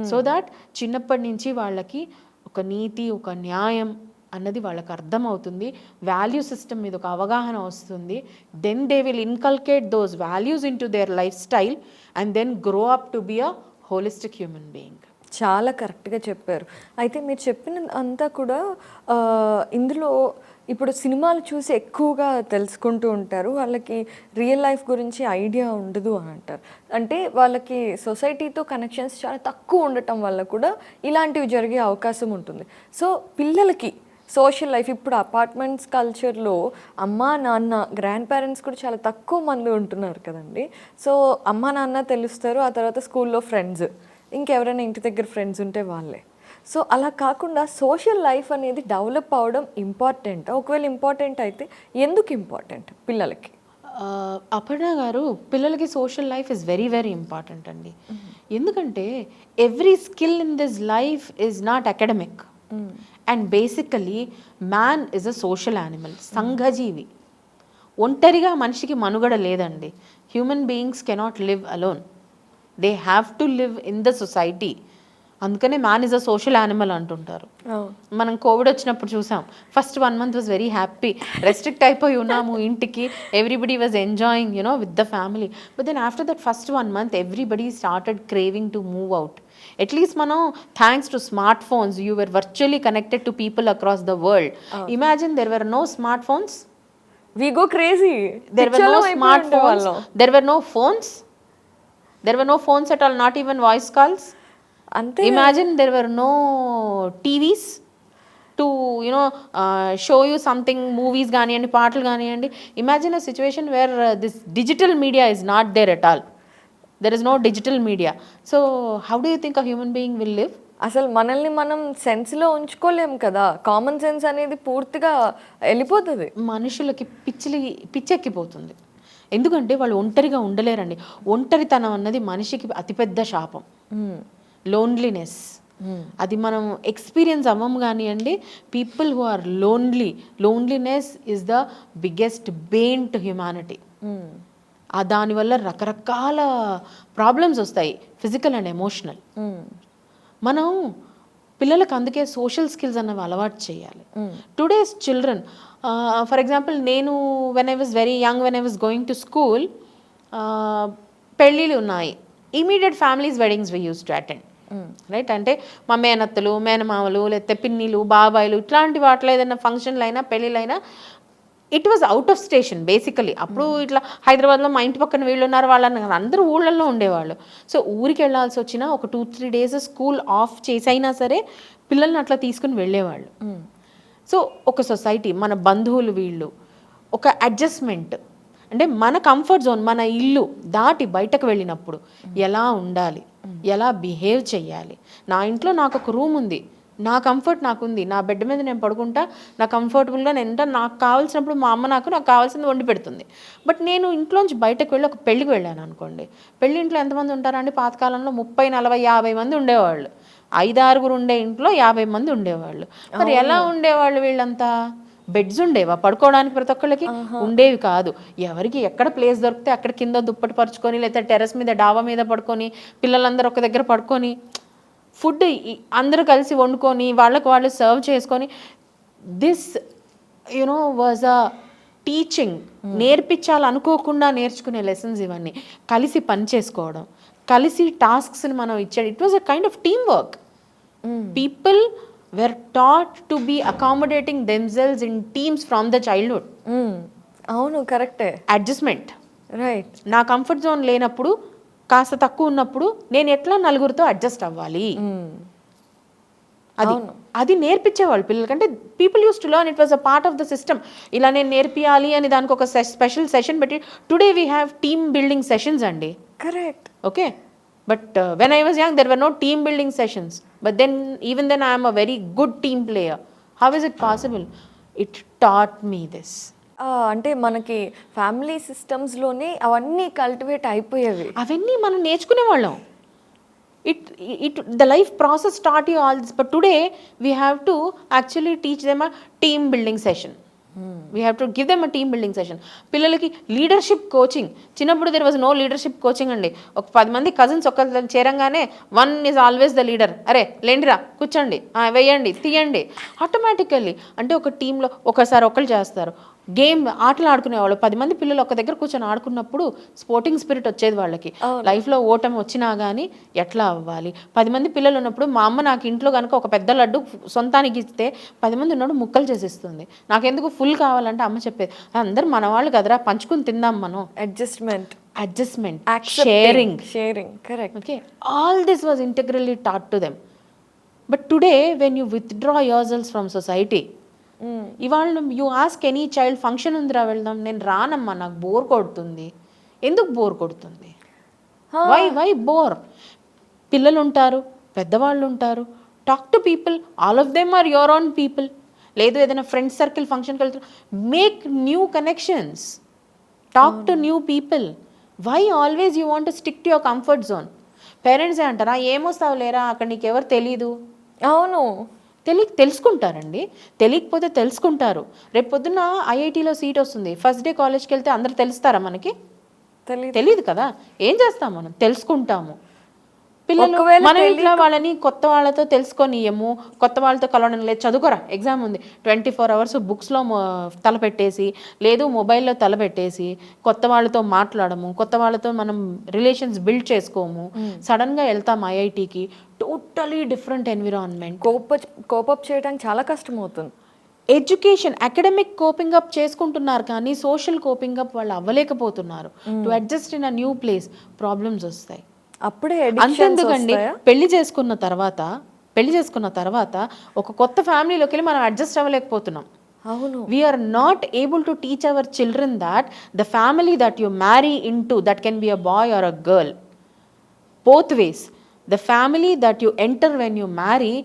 సో దాట్ చిన్నప్పటి నుంచి వాళ్ళకి ఒక నీతి, ఒక న్యాయం అన్నది వాళ్ళకి అర్థమవుతుంది, వాల్యూ సిస్టమ్ మీద ఒక అవగాహన వస్తుంది. Then they will inculcate those values into their life style and then grow up to be a holistic human being. చాలా కరెక్ట్గా చెప్పారు. అయితే మీరు చెప్పిన అంతా కూడా ఇందులో ఇప్పుడు సినిమాలు చూసి ఎక్కువగా తెలుసుకుంటూ ఉంటారు, వాళ్ళకి రియల్ లైఫ్ గురించి ఐడియా ఉండదు అని అంటారు. అంటే వాళ్ళకి సొసైటీతో కనెక్షన్స్ చాలా తక్కువ ఉండటం వల్ల కూడా ఇలాంటివి జరిగే అవకాశం ఉంటుంది. సో పిల్లలకి సోషల్ లైఫ్ ఇప్పుడు అపార్ట్మెంట్స్ కల్చర్లో అమ్మా నాన్న గ్రాండ్ పేరెంట్స్ కూడా చాలా తక్కువ మంది ఉంటున్నారు కదండి. సో అమ్మా నాన్న తెలుస్తారు, ఆ తర్వాత స్కూల్లో ఫ్రెండ్స్, ఇంకెవరైనా ఇంటి దగ్గర ఫ్రెండ్స్ ఉంటే వాళ్ళే. సో అలా కాకుండా సోషల్ లైఫ్ అనేది డెవలప్ అవ్వడం ఇంపార్టెంట్. ఒకవేళ ఇంపార్టెంట్ అయితే ఎందుకు ఇంపార్టెంట్ పిల్లలకి? అపర్ణ గారు, పిల్లలకి social life is very very important అండి. ఎందుకంటే every skill in this life is not academic and basically man is a social animal, సంఘజీవి. ఒంటరిగా మనిషికి మనుగడ లేదండి. Human beings cannot live alone, they have to live in the society. అందుకనే man is a social animal అంటుంటారు. మనం కోవిడ్ వచ్చినప్పుడు చూసాం, first 1 month was very happy, restrict అయిపోయి ఉన్నాము ఇంటికి, everybody was enjoying with the family. But then after that first 1 month everybody started craving to move out. At least మనం thanks to smart phones you were virtually connected to people across the world. Imagine there were no smart phones, we go crazy, there were no smartphones, there were no phones, there were no phones at all, not even voice calls. అంతే. Imagine there were no TVs to show you something, movies gaaniyandi, paatlu gaaniyandi. Imagine a situation where this digital media is not there at all. There is no digital media. So how do you think a human being will live? అసలు మనల్ని మనం సెన్స్లో ఉంచుకోలేం కదా, కామన్ సెన్స్ అనేది పూర్తిగా వెళ్ళిపోతుంది. మనుషులకి పిచ్చెక్కిపోతుంది, ఎందుకంటే వాళ్ళు ఒంటరిగా ఉండలేరండి. ఒంటరితనం అన్నది మనిషికి అతిపెద్ద శాపం. లోన్లీనెస్, అది మనం ఎక్స్పీరియన్స్ అవ్వం కానివ్వండి. People who are loneliness is the biggest bane to humanity. దానివల్ల రకరకాల ప్రాబ్లమ్స్ వస్తాయి, ఫిజికల్ అండ్ ఎమోషనల్. మనం పిల్లలకు అందుకే సోషల్ స్కిల్స్ అన్నవి అలవాటు చేయాలి. టుడేస్ చిల్డ్రన్, ఫర్ ఎగ్జాంపుల్ నేను when I was very young, when I was going to school, పెళ్ళిళ్ళు ఉన్నాయి, immediate families weddings we use to attend, right? అంటే మా మేనత్తలు, మేనమామలు, లేకపోతే పిన్నిలు, బాబాయిలు, ఇట్లాంటి వాటిలో ఏదైనా ఫంక్షన్లు అయినా పెళ్ళిళ్ళైనా it was out of station basically. అప్పుడు ఇట్లా హైదరాబాద్లో మా ఇంటి పక్కన వీళ్ళు ఉన్నారు వాళ్ళని అందరూ ఊళ్ళల్లో ఉండేవాళ్ళు. సో ఊరికి వెళ్ళాల్సి వచ్చినా ఒక 2-3 days స్కూల్ ఆఫ్ చేసైనా సరే పిల్లల్ని అట్లా తీసుకుని వెళ్ళేవాళ్ళు. సో ఒక సొసైటీ, మన బంధువులు, వీళ్ళు ఒక అడ్జస్ట్మెంట్, అంటే మన కంఫర్ట్ జోన్, మన ఇల్లు దాటి బయటకు వెళ్ళినప్పుడు ఎలా ఉండాలి, ఎలా బిహేవ్ చేయాలి. నా ఇంట్లో నాకు ఒక రూమ్ ఉంది, నా కంఫర్ట్ నాకుంది, నా బెడ్ మీద నేను పడుకుంటా, నా కంఫర్టబుల్గా నేను నాకు కావాల్సినప్పుడు మా అమ్మ నాకు కావాల్సింది వండి పెడుతుంది. బట్ నేను ఇంట్లోంచి బయటకు వెళ్ళి ఒక పెళ్ళికి వెళ్ళాను అనుకోండి, పెళ్ళి ఇంట్లో ఎంతమంది ఉంటారండి? పాతకాలంలో 30, 40, 50 మంది ఉండేవాళ్ళు. 5-6 ఉండే ఇంట్లో 50 మంది ఉండేవాళ్ళు. మరి ఎలా ఉండేవాళ్ళు వీళ్ళంతా? బెడ్స్ ఉండేవా పడుకోవడానికి? ప్రతి ఒక్కళ్ళకి ఉండేవి కాదు. ఎవరికి ఎక్కడ ప్లేస్ దొరికితే అక్కడ కింద దుప్పటి పరుచుకొని, లేకపోతే టెర్రస్ మీద, డాబా మీద పడుకొని, పిల్లలందరూ ఒక దగ్గర పడుకొని, ఫుడ్ అందరూ కలిసి వండుకొని, వాళ్ళకు వాళ్ళు సర్వ్ చేసుకొని, దిస్ వాజ్ అ టీచింగ్. నేర్పించాలనుకోకుండా నేర్చుకునే లెసన్స్ ఇవన్నీ. కలిసి పని చేసుకోవడం, కలిసి టాస్క్స్ని మనం ఇచ్చేది. It was a kind of team work. People were taught to be accommodating themselves in teams from the childhood. అవును, కరెక్టే. Adjustment, right. నా కంఫర్ట్ జోన్ లేనప్పుడు, కాస్త తక్కువ ఉన్నప్పుడు నేను ఎట్లా నలుగురితో అడ్జస్ట్ అవ్వాలి, అది నేర్పించేవాళ్ళు పిల్లలకంటే. People use to learn, it was a part of the system. ఇలా నేను నేర్పియాలి అని దానికి ఒక స్పెషల్ సెషన్ పెట్టి, today we have team building sessions అండి. Correct. Okay, but when I was young there were no team building sessions, but then even then I am a very good team player. How is it possible? It taught me this. అంటే మనకి ఫ్యామిలీ సిస్టమ్స్లోనే అవన్నీ కల్టివేట్ అయిపోయేవి, అవన్నీ మనం నేర్చుకునే వాళ్ళం. The life process taught you all this, but today we have to actually teach them a team building session. We have to give them a team building session. పిల్లలకి లీడర్షిప్ కోచింగ్, చిన్నప్పుడు there was no leadership coaching అండి. ఒక 10 మంది కజిన్స్ ఒకరు చేరంగానే one is always the leader. అరే లేండిరా కూర్చోండి, వేయండి తీయండి, ఆటోమేటికల్లీ. అంటే ఒక టీంలో ఒకసారి ఒకళ్ళు చేస్తారు. గేమ్ ఆటలు ఆడుకునేవాళ్ళు 10 మంది పిల్లలు ఒక దగ్గర కూర్చొని ఆడుకున్నప్పుడు స్పోర్టింగ్ స్పిరిట్ వచ్చేది వాళ్ళకి. లైఫ్లో ఓటమి వచ్చినా కానీ ఎట్లా అవ్వాలి. 10 మంది పిల్లలు ఉన్నప్పుడు మా అమ్మ నాకు ఇంట్లో కనుక ఒక పెద్ద లడ్డు సొంతానికి ఇస్తే 10 మంది ఉన్నప్పుడు ముక్కలు చేసిస్తుంది. నాకెందుకు ఫుల్ కావాలంటే అమ్మ చెప్పేది, అందరు మన వాళ్ళు కదరా పంచుకుని తిందాం మనం. Adjustment, sharing, correct. Okay, all this was integrally taught to them. But today when you withdraw your selves from society, ఇవాళ you ask any child function ఉందిరా వెళ్దాం, నేను రానమ్మా నాకు బోర్ కొడుతుంది. ఎందుకు బోర్ కొడుతుంది? Why bore? పిల్లలు ఉంటారు, పెద్దవాళ్ళు ఉంటారు, talk to people, all of them are your own people. లేదు ఏదైనా ఫ్రెండ్స్ సర్కిల్ ఫంక్షన్కి వెళ్తారు, make new connections, talk to new people. Why always you want to stick to your comfort zone? Parents అంటారా ఏమొస్తావు లేరా అక్కడ నీకు ఎవరు తెలీదు. అవును, తెలుసుకుంటారండి, తెలియకపోతే తెలుసుకుంటారు. రేపు పొద్దున్న ఐఐటీలో సీట్ వస్తుంది, ఫస్ట్ డే కాలేజ్కి వెళ్తే అందరు తెలుస్తారా మనకి? తెలియదు కదా. ఏం చేస్తాం మనం? తెలుసుకుంటాము. పిల్లలు మన ఇంట్లో వాళ్ళని కొత్త వాళ్ళతో తెలుసుకొనియము, కొత్త వాళ్ళతో కలవడం లేదు. చదువుకోరా ఎగ్జామ్ ఉంది, 24 hours బుక్స్లో తలపెట్టేసి, లేదు మొబైల్లో తలపెట్టేసి కొత్త వాళ్ళతో మాట్లాడము, కొత్త వాళ్ళతో మనం రిలేషన్స్ బిల్డ్ చేసుకోము. సడన్గా వెళ్తాం ఐఐటీకి, టోటలీ డిఫరెంట్ ఎన్విరాన్మెంట్. కోపప్ చేయడానికి చాలా కష్టం అవుతుంది. ఎడ్యుకేషన్, అకాడమిక్ కోపింగ్ అప్ చేసుకుంటున్నారు కానీ సోషల్ కోపింగ్ అప్ వాళ్ళు అవ్వలేకపోతున్నారు. To adjust in a new place problems వస్తాయి. అప్పుడే అంతెందుకండి, పెళ్లి చేసుకున్న తర్వాత ఒక కొత్త ఫ్యామిలీలోకి వెళ్ళి మనం అడ్జస్ట్ అవ్వలేకపోతున్నాం. అవును, we're not able to teach our children that the family that you marry into that can be a boy or a girl, both ways. The family that you enter when you marry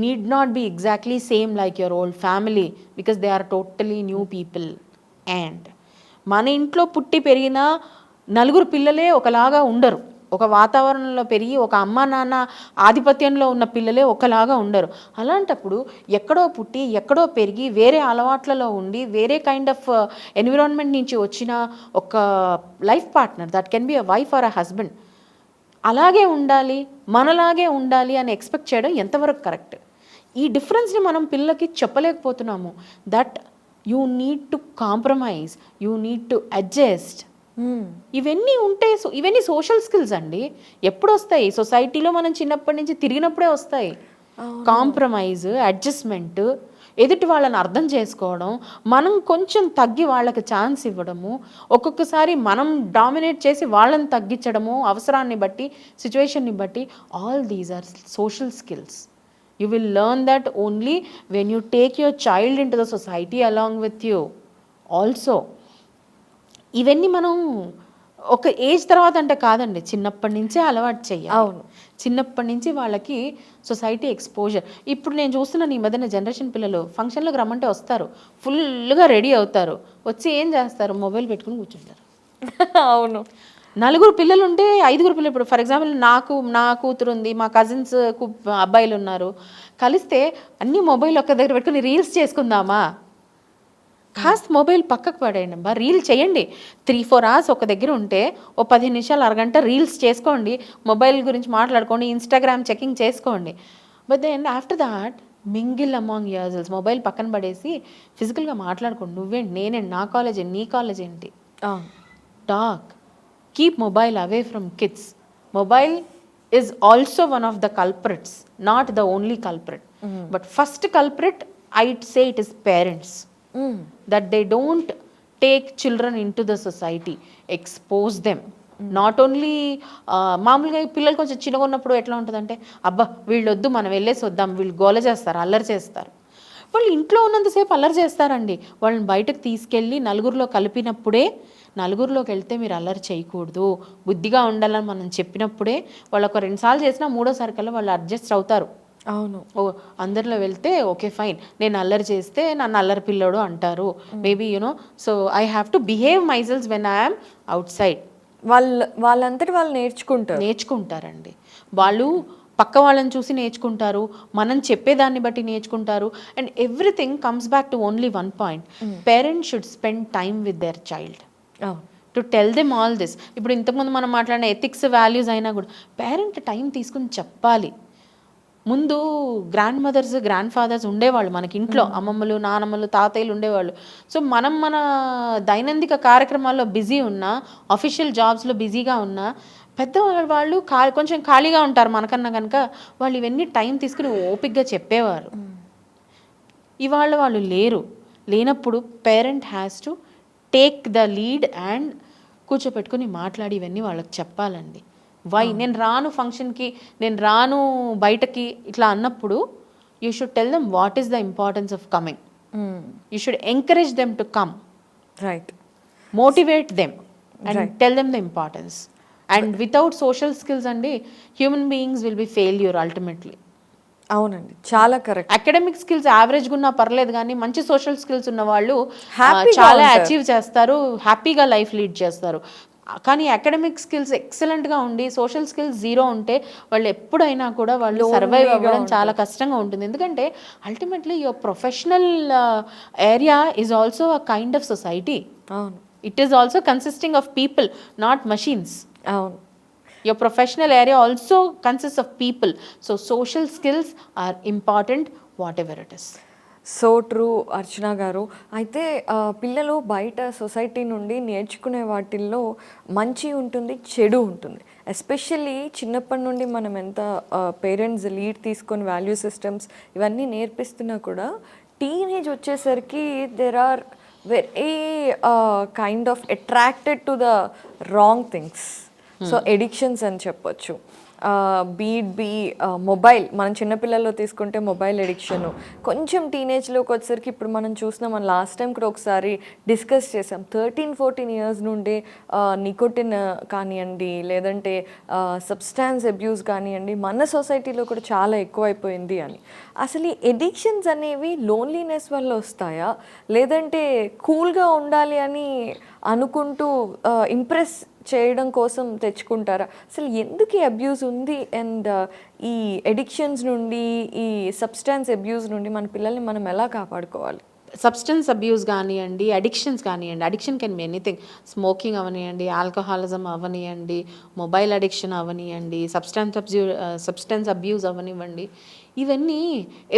need not be exactly same like your old family because they are totally new people. And మన ఇంట్లో పుట్టి పెరిగిన నలుగురు పిల్లలే ఒకలాగా ఉండరు. ఒక వాతావరణంలో పెరిగి ఒక అమ్మ నాన్న ఆధిపత్యంలో ఉన్న పిల్లలే ఒకలాగా ఉండరు. అలాంటప్పుడు ఎక్కడో పుట్టి ఎక్కడో పెరిగి వేరే అలవాట్లలో ఉండి వేరే కైండ్ ఆఫ్ ఎన్విరాన్మెంట్ నుంచి వచ్చిన ఒక life partner that can be a wife or a husband అలాగే ఉండాలి, మనలాగే ఉండాలి అని ఎక్స్పెక్ట్ చేయడం ఎంతవరకు కరెక్ట్? ఈ డిఫరెన్స్ని మనం పిల్లలకి చెప్పలేకపోతున్నాము. That you need to compromise, you need to adjust. ఇవన్నీ ఉంటే ఇవన్నీ సోషల్ స్కిల్స్ అండి. ఎప్పుడు వస్తాయి? సొసైటీలో మనం చిన్నప్పటి నుంచి తిరిగినప్పుడే వస్తాయి. కాంప్రమైజ్, అడ్జస్ట్మెంట్, ఎదుటి వాళ్ళని అర్థం చేసుకోవడం, మనం కొంచెం తగ్గి వాళ్ళకి ఛాన్స్ ఇవ్వడము, ఒక్కొక్కసారి మనం డామినేట్ చేసి వాళ్ళని తగ్గించడము అవసరాన్ని బట్టి, సిచ్యువేషన్ని బట్టి. All these are social skills. You will learn that only when you take your child into the society along with you also. ఇవన్నీ మనం ఒక ఏజ్ తర్వాత అంటే కాదండి, చిన్నప్పటి నుంచే అలవాటు చెయ్యాలి. అవును, చిన్నప్పటి నుంచి వాళ్ళకి సొసైటీ ఎక్స్పోజర్. ఇప్పుడు నేను చూస్తున్నాను ఈ మధ్యన జనరేషన్ పిల్లలు ఫంక్షన్లకు రమ్మంటే వస్తారు, ఫుల్గా రెడీ అవుతారు, వచ్చి ఏం చేస్తారు? మొబైల్ పెట్టుకుని కూర్చుంటారు. అవును, 4 పిల్లలు ఉంటే 5 పిల్లలు. ఇప్పుడు ఫర్ ఎగ్జాంపుల్ నా కూతురు ఉంది, మా కజిన్స్ అబ్బాయిలు ఉన్నారు, కలిస్తే అన్ని మొబైల్ ఒక్క దగ్గర పెట్టుకుని రీల్స్ చేసుకుందామా? కాస్త మొబైల్ పక్కకు పడేయండి అబ్బా, రీల్ చేయండి. 3-4 hours ఒక దగ్గర ఉంటే ఓ 15 నిమిషాలు అరగంట రీల్స్ చేసుకోండి, మొబైల్ గురించి మాట్లాడుకోండి, ఇన్స్టాగ్రామ్ చెకింగ్ చేసుకోండి. But then after that mingle among yourselves. Mobile పక్కన పడేసి ఫిజికల్గా మాట్లాడుకోండి. నువ్వేంటి, నేనేంటి, నా కాలేజ్ ఏంటి, నీ కాలేజ్ ఏంటి. Talk, keep mobile away from kids. Mobile is also one of the culprits, not the only culprit. But first culprit I'd say it is parents. That they don't take children into the society, expose them. Not only మామూలుగా పిల్లలు కొంచెం చిన్నగా ఉన్నప్పుడు ఎట్లా ఉంటుందంటే, అబ్బా వీళ్ళు వద్దు మనం వెళ్ళేసి వద్దాం, వీళ్ళు గోల చేస్తారు, అల్లరి చేస్తారు. వాళ్ళు ఇంట్లో ఉన్నంతసేపు అల్లరి చేస్తారండి. వాళ్ళని బయటకు తీసుకెళ్ళి నలుగురిలో కలిపినప్పుడే, నలుగురిలోకి వెళ్తే మీరు అల్లరి చేయకూడదు, బుద్ధిగా ఉండాలని మనం చెప్పినప్పుడే వాళ్ళు ఒక 2 సార్లు చేసినా 3వ కల్లా వాళ్ళు అడ్జస్ట్ అవుతారు. అవును, ఓ అందరిలో వెళ్తే ఓకే ఫైన్, నేను అల్లరి చేస్తే నన్ను అల్లరి పిల్లోడు అంటారు, maybe so I have to behave myself when I'm outside. వాళ్ళంతటి వాళ్ళు నేర్చుకుంటారండి. వాళ్ళు పక్క వాళ్ళని చూసి నేర్చుకుంటారు, మనం చెప్పేదాన్ని బట్టి నేర్చుకుంటారు. And everything comes back to only one point, parents should spend time with their child to tell them all this. ఇప్పుడు ఇంతకుముందు మనం మాట్లాడిన ఎథిక్స్, వాల్యూస్ అయినా కూడా పేరెంట్ టైం తీసుకుని చెప్పాలి. ముందు గ్రాండ్ మదర్స్, గ్రాండ్ ఫాదర్స్ ఉండేవాళ్ళు మనకి ఇంట్లో, అమ్మమ్మలు, నానమ్మలు, తాతయ్యలు ఉండేవాళ్ళు. సో మనం మన దైనందిక కార్యక్రమాల్లో బిజీ ఉన్నా, అఫీషియల్ జాబ్స్లో బిజీగా ఉన్నా, పెద్దవాళ్ళు కొంచెం ఖాళీగా ఉంటారు మనకన్నా కనుక, వాళ్ళు ఇవన్నీ టైం తీసుకుని ఓపిక్గా చెప్పేవారు. ఇవాళ వాళ్ళు లేనప్పుడు parent has to take the lead and కూర్చోపెట్టుకుని మాట్లాడి ఇవన్నీ వాళ్ళకి చెప్పాలండి. నేను రాను ఫంక్షన్కి, నేను రాను బయటకి ఇట్లా అన్నప్పుడు you should tell them what is the importance of coming. You should encourage them to come, right, motivate them and tell them the importance. And without social skills అండి, human beings will be failure ultimately. అవునండి, చాలా కరెక్ట్. అకాడమిక్ స్కిల్స్ యావరేజ్గా ఉన్నా పర్లేదు, కానీ మంచి సోషల్ స్కిల్స్ ఉన్న వాళ్ళు Happy గా చాలా ఉంటారు. అచీవ్ చేస్తారు, హ్యాపీగా లైఫ్ లీడ్ చేస్తారు. కానీ అకాడమిక్ స్కిల్స్ ఎక్సలెంట్గా ఉండి సోషల్ స్కిల్స్ జీరో ఉంటే వాళ్ళు ఎప్పుడైనా కూడా వాళ్ళు సర్వైవ్ అవ్వడం చాలా కష్టంగా ఉంటుంది. ఎందుకంటే ultimately your professional area is also a kind of society. అవును, it is also consisting of people, not machines. అవును. Your professional area also consists of people. So social skills are important, whatever it is. So true Archana garu. అయితే పిల్లలు బయట సొసైటీ నుండి నేర్చుకునే వాటిల్లో మంచి ఉంటుంది, చెడు ఉంటుంది. ఎస్పెషల్లీ చిన్నప్పటి నుండి మనం ఎంత పేరెంట్స్ లీడ్ తీసుకొని వాల్యూ సిస్టమ్స్ ఇవన్నీ నేర్పిస్తున్నా కూడా టీనేజ్ వచ్చేసరికి there are very kind of attracted to the wrong things. So addictions అని చెప్పొచ్చు. మొబైల్, మనం చిన్నపిల్లల్లో తీసుకుంటే మొబైల్ ఎడిక్షన్, కొంచెం టీనేజ్లోకి వచ్చేసరికి ఇప్పుడు మనం చూసినాం, మనం లాస్ట్ టైం కూడా ఒకసారి డిస్కస్ చేసాం, 13-14 ఇయర్స్ నుండి నికోటిన్ కానివ్వండి, లేదంటే సబ్స్టాన్స్ అబ్యూస్ కానివ్వండి, మన సొసైటీలో కూడా చాలా ఎక్కువైపోయింది అని. అసలు ఈ ఎడిక్షన్స్ అనేవి లోన్లీనెస్ వల్ల వస్తాయా, లేదంటే కూల్గా ఉండాలి అని అనుకుంటూ ఇంప్రెస్ చేయడం కోసం తెచ్చుకుంటారా? అసలు ఎందుకు ఈ అబ్యూస్ ఉంది? అండ్ ఈ ఎడిక్షన్స్ నుండి, ఈ సబ్స్టాన్స్ అబ్యూస్ నుండి మన పిల్లల్ని మనం ఎలా కాపాడుకోవాలి? సబ్స్టెన్స్ అబ్యూస్ కానివ్వండి, అడిక్షన్స్ కానివ్వండి, addiction can be anything. Smoking అవనివ్వండి, ఆల్కహాలిజం అవనివ్వండి, మొబైల్ అడిక్షన్ అవనివ్వండి, సబ్స్టెన్స్ అబ్యూస్ అవనివ్వండి, ఇవన్నీ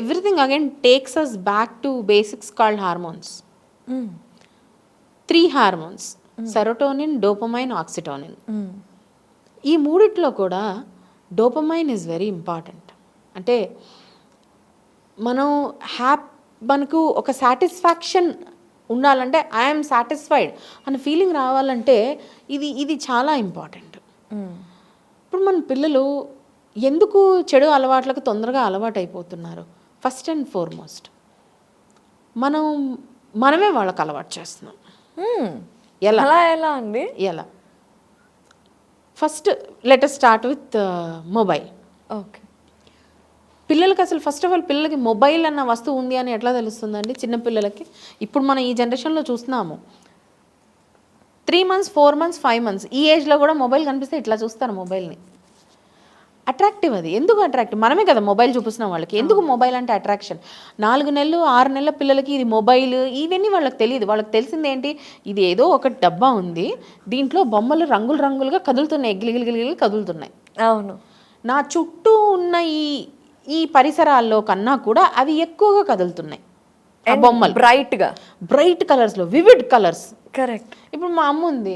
everything again takes us back to basics called hormones. 3 hormones: serotonin, dopamine, oxytocin. ఈ మూడిట్లో కూడా డోపమైన్ ఈజ్ వెరీ ఇంపార్టెంట్. అంటే మనం మనకు ఒక సాటిస్ఫాక్షన్ ఉండాలంటే, ఐఎమ్ సాటిస్ఫైడ్ అనే ఫీలింగ్ రావాలంటే ఇది చాలా ఇంపార్టెంట్. ఇప్పుడు మన పిల్లలు ఎందుకు చెడు అలవాట్లకు తొందరగా అలవాటు అయిపోతున్నారు? ఫస్ట్ అండ్ ఫార్మోస్ట్ మనమే వాళ్ళకి అలవాటు చేస్తున్నాం. ఎలా అండి? ఎలా? First let us start with mobile. Okay. పిల్లలకి అసలు ఫస్ట్ ఆఫ్ ఆల్ పిల్లలకి మొబైల్ అన్న వస్తువు ఉంది అని ఎట్లా తెలుస్తుందండి? చిన్నపిల్లలకి ఇప్పుడు మనం ఈ జనరేషన్లో చూస్తున్నాము, 3 months, 4 months, 5 months ఈ ఏజ్లో కూడా మొబైల్ కనిపిస్తే ఇట్లా చూస్తారు మొబైల్ని. అట్రాక్టివ్. అది ఎందుకు అట్రాక్టివ్? మనమే కదా మొబైల్ చూపిస్తున్నాం వాళ్ళకి. ఎందుకు మొబైల్ అంటే అట్రాక్షన్? 4 నెలలు 6 నెలల పిల్లలకి ఇది మొబైల్ ఇవన్నీ వాళ్ళకి తెలియదు. వాళ్ళకి తెలిసింది ఏంటి? ఇది ఏదో ఒక డబ్బా ఉంది, దీంట్లో బొమ్మలు రంగులు రంగులుగా కదులుతున్నాయి, గిలిగిలిగిలిగిలి కదులుతున్నాయి. అవును. నా చుట్టూ ఉన్న ఈ పరిసరాల్లో కన్నా కూడా అవి ఎక్కువగా కదులుతున్నాయి. ఆ బొమ్మలు బ్రైట్ కలర్స్లో, వివిడ్ కలర్స్. కరెక్ట్. ఇప్పుడు మా అమ్మ ఉంది,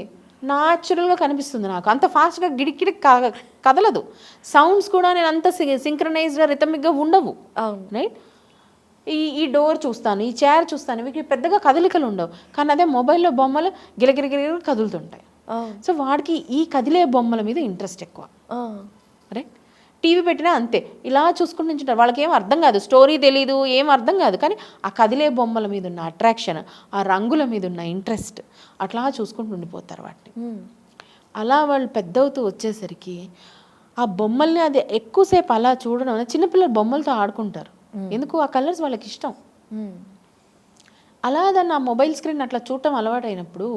న్యాచురల్గా కనిపిస్తుంది నాకు, అంత ఫాస్ట్గా గిడికిడి కదలదు. సౌండ్స్ కూడా నేను అంత సింక్రనైజ్డ్గా, రిథమిక్గా ఉండవు. రైట్? ఈ డోర్ చూస్తాను, ఈ చైర్ చూస్తాను, వీటికి పెద్దగా కదలికలు ఉండవు. కానీ అదే మొబైల్లో బొమ్మలు గిలగిరిగిరి కదులుతుంటాయి. సో వాడికి ఈ కదిలే బొమ్మల మీద ఇంట్రెస్ట్ ఎక్కువ. రైట్? టీవీ పెట్టినా అంతే, ఇలా చూసుకుంటూ నించుంటారు. వాళ్ళకి ఏం అర్థం కాదు, స్టోరీ తెలీదు, ఏం అర్థం కాదు. కానీ ఆ కదిలే బొమ్మల మీద ఉన్న అట్రాక్షన్, ఆ రంగుల మీద ఉన్న ఇంట్రెస్ట్, అట్లా చూసుకుంటూ ఉండిపోతారు వాటిని. అలా వాళ్ళు పెద్దవుతూ వచ్చేసరికి ఆ బొమ్మల్ని అది ఎక్కువసేపు అలా చూడడం, చిన్నపిల్లలు బొమ్మలతో ఆడుకుంటారు. ఎందుకు? ఆ కలర్స్ వాళ్ళకి ఇష్టం. అలా దాన్ని ఆ మొబైల్ స్క్రీన్ అట్లా చూడటం అలవాటైనప్పుడు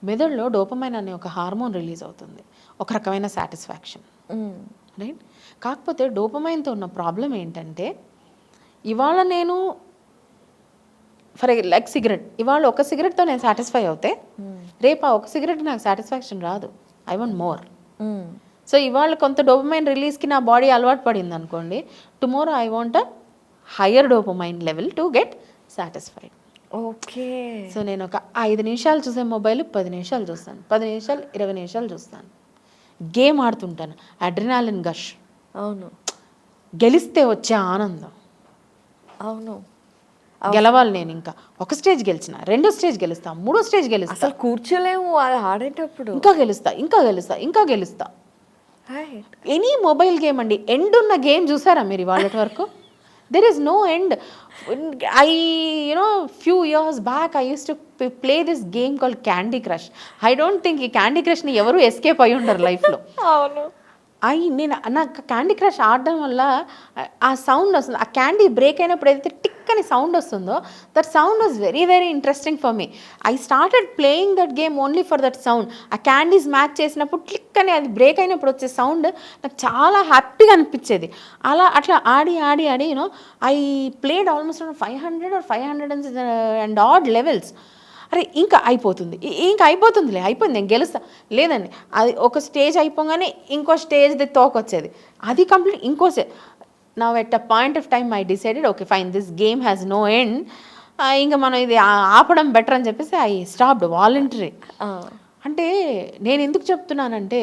మెదడులో డోపమైన్ అనే ఒక హార్మోన్ రిలీజ్ అవుతుంది, ఒక రకమైన సాటిస్ఫాక్షన్. రైట్. కాకపోతే డోపమైన్తో ఉన్న ప్రాబ్లం ఏంటంటే, ఇవాళ నేను లైక్ సిగరెట్, ఇవాళ ఒక సిగరెట్తో నేను సాటిస్ఫై అవుతే రేపు ఆ ఒక సిగరెట్ నాకు సాటిస్ఫాక్షన్ రాదు. I want more. సో ఇవాళ కొంత డోపమైన్ రిలీజ్కి నా బాడీ అలవాటు పడింది అనుకోండి, tomorrow I want a higher dopamine level to get satisfied. Okay. So నేను ఒక 5 నిమిషాలు చూసే మొబైల్ 10 నిమిషాలు చూస్తాను, 10 నిమిషాలు 20 నిమిషాలు చూస్తాను. గేమ్ ఆడుతుంటాను, అడ్రినాలిన్ గష్. అవును. గెలిస్తే వచ్చే ఆనందం. అవును. గెలవాలి. నేను ఇంకా ఒక స్టేజ్ గెలిచిన, 2వ స్టేజ్ గెలుస్తా, 3వ స్టేజ్ గెలుస్తా, అసలు కూర్చోలేము అది ఆడేటప్పుడు. ఇంకా గెలుస్తా, ఇంకా గెలుస్తా, ఇంకా గెలుస్తా. ఎనీ మొబైల్ గేమ్ అండి, ఎండ్ ఉన్న గేమ్ చూసారా మీరు ఇవాళ వరకు? There is no end. Few years back I use to play this game call candy crush. I don't think ఈ క్యాండీ క్రష్ని ఎవరు ఎస్కేప్ అయ్యి ఉండరు లైఫ్లో. అవును. నాకు క్యాండీ క్రష్ ఆడడం వల్ల ఆ సౌండ్ వస్తుంది, ఆ క్యాండీ బ్రేక్ అయినప్పుడు ఏదైతే టిక్ అని సౌండ్ వస్తుందో, that sound was very very interesting for me. I started playing that game only for that sound. ఆ క్యాండీస్ మ్యాచ్ చేసినప్పుడు క్లిక్ అని అది బ్రేక్ అయినప్పుడు వచ్చే సౌండ్ నాకు చాలా హ్యాపీగా అనిపించేది. అట్లా ఆడి ఆడి ఆడి I played almost 500 or 500 and odd levels. అరే ఇంకా అయిపోతుందిలే, అయిపోయింది, నేను గెలుస్తా. లేదండి, అది ఒక స్టేజ్ అయిపోగానే ఇంకో స్టేజ్ది తోకొచ్చేది, అది కంప్లీట్ ఇంకో స్టేజ్. నా at a point of time I decided okay fine, this game has no end, ఇంకా మనం ఇది ఆపడం బెటర్ అని చెప్పేసి ఐ స్టాప్డ్ వాలంటరీ. అంటే నేను ఎందుకు చెప్తున్నానంటే,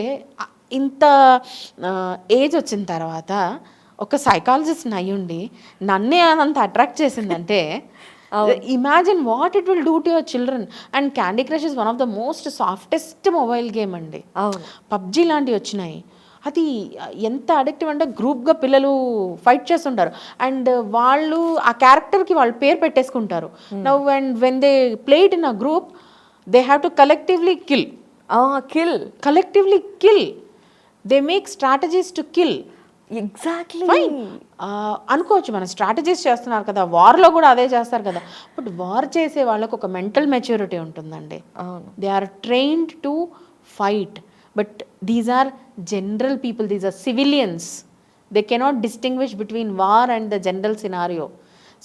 ఇంత ఏజ్ వచ్చిన తర్వాత ఒక సైకాలజిస్ట్ని అయ్యుండి నన్నే అంత అట్రాక్ట్ చేసిందంటే, imagine what it will do to your children. And candy crush is one of the most softest mobile game అండి. పబ్జీ లాంటివి వచ్చినాయి, అది ఎంత అడిక్టివ్ అంటే గ్రూప్గా పిల్లలు ఫైట్ చేస్తుంటారు, అండ్ వాళ్ళు ఆ క్యారెక్టర్కి వాళ్ళు పేరు పెట్టేసుకుంటారు. Now and when they play it in a group, they have to collectively kill. They make strategies to kill. Exactly. అనుకోవచ్చు మనం స్ట్రాటజీస్ చేస్తున్నారు కదా, వార్లో కూడా అదే చేస్తారు కదా. బట్ వార్ చేసే వాళ్ళకు ఒక మెంటల్ మెచ్యూరిటీ ఉంటుందండి. They are trained to fight. But these are general people, these are civilians. They cannot distinguish between war and the general scenario.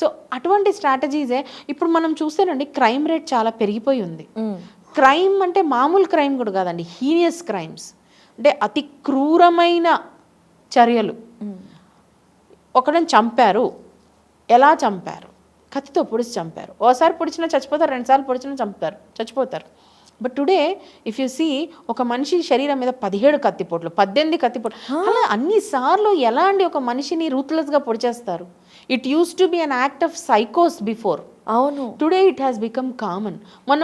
So అటువంటి స్ట్రాటజీసే ఇప్పుడు మనం చూస్తేనండి, క్రైమ్ రేట్ చాలా పెరిగిపోయి ఉంది. క్రైమ్ అంటే మామూలు క్రైమ్ కూడా కాదండి, హీనియస్ క్రైమ్స్, అంటే అతి క్రూరమైన చర్యలు. ఒకరిని చంపారు, ఎలా చంపారు? కత్తితో పొడిచి చంపారు. ఓసారి పొడిచినా చచ్చిపోతారు, 2 సార్లు పొడిచినా చచ్చిపోతారు. But today if you see, ఒక మనిషి శరీరం మీద 17 కత్తిపోట్లు, 18 కత్తిపోట్లు, అలా అన్నిసార్లు ఎలా అండి ఒక మనిషిని రూత్లెస్గా పొడిచేస్తారు? It use to be an act of సైకోస్ బిఫోర్. అవును. Today it has become common.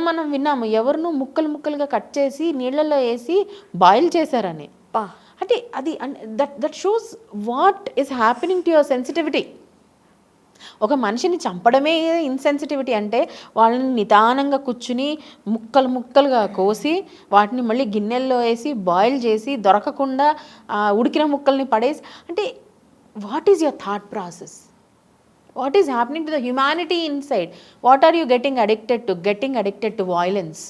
మనం విన్నాము, ఎవరినో ముక్కలుగా కట్ చేసి నీళ్ళల్లో వేసి బాయిల్ చేశారని. అంటే అది that shows what is happening to your sensitivity. ఒక మనిషిని చంపడమే ఇన్సెన్సిటివిటీ అంటే, వాళ్ళని నిదానంగా కూర్చుని ముక్కలుగా కోసి వాటిని మళ్ళీ గిన్నెల్లో వేసి బాయిల్ చేసి దొరకకుండా ఉడికిన ముక్కల్ని పడేసి, అంటే what is your thought process? What is happening to the humanity inside? What are you getting addicted to violence.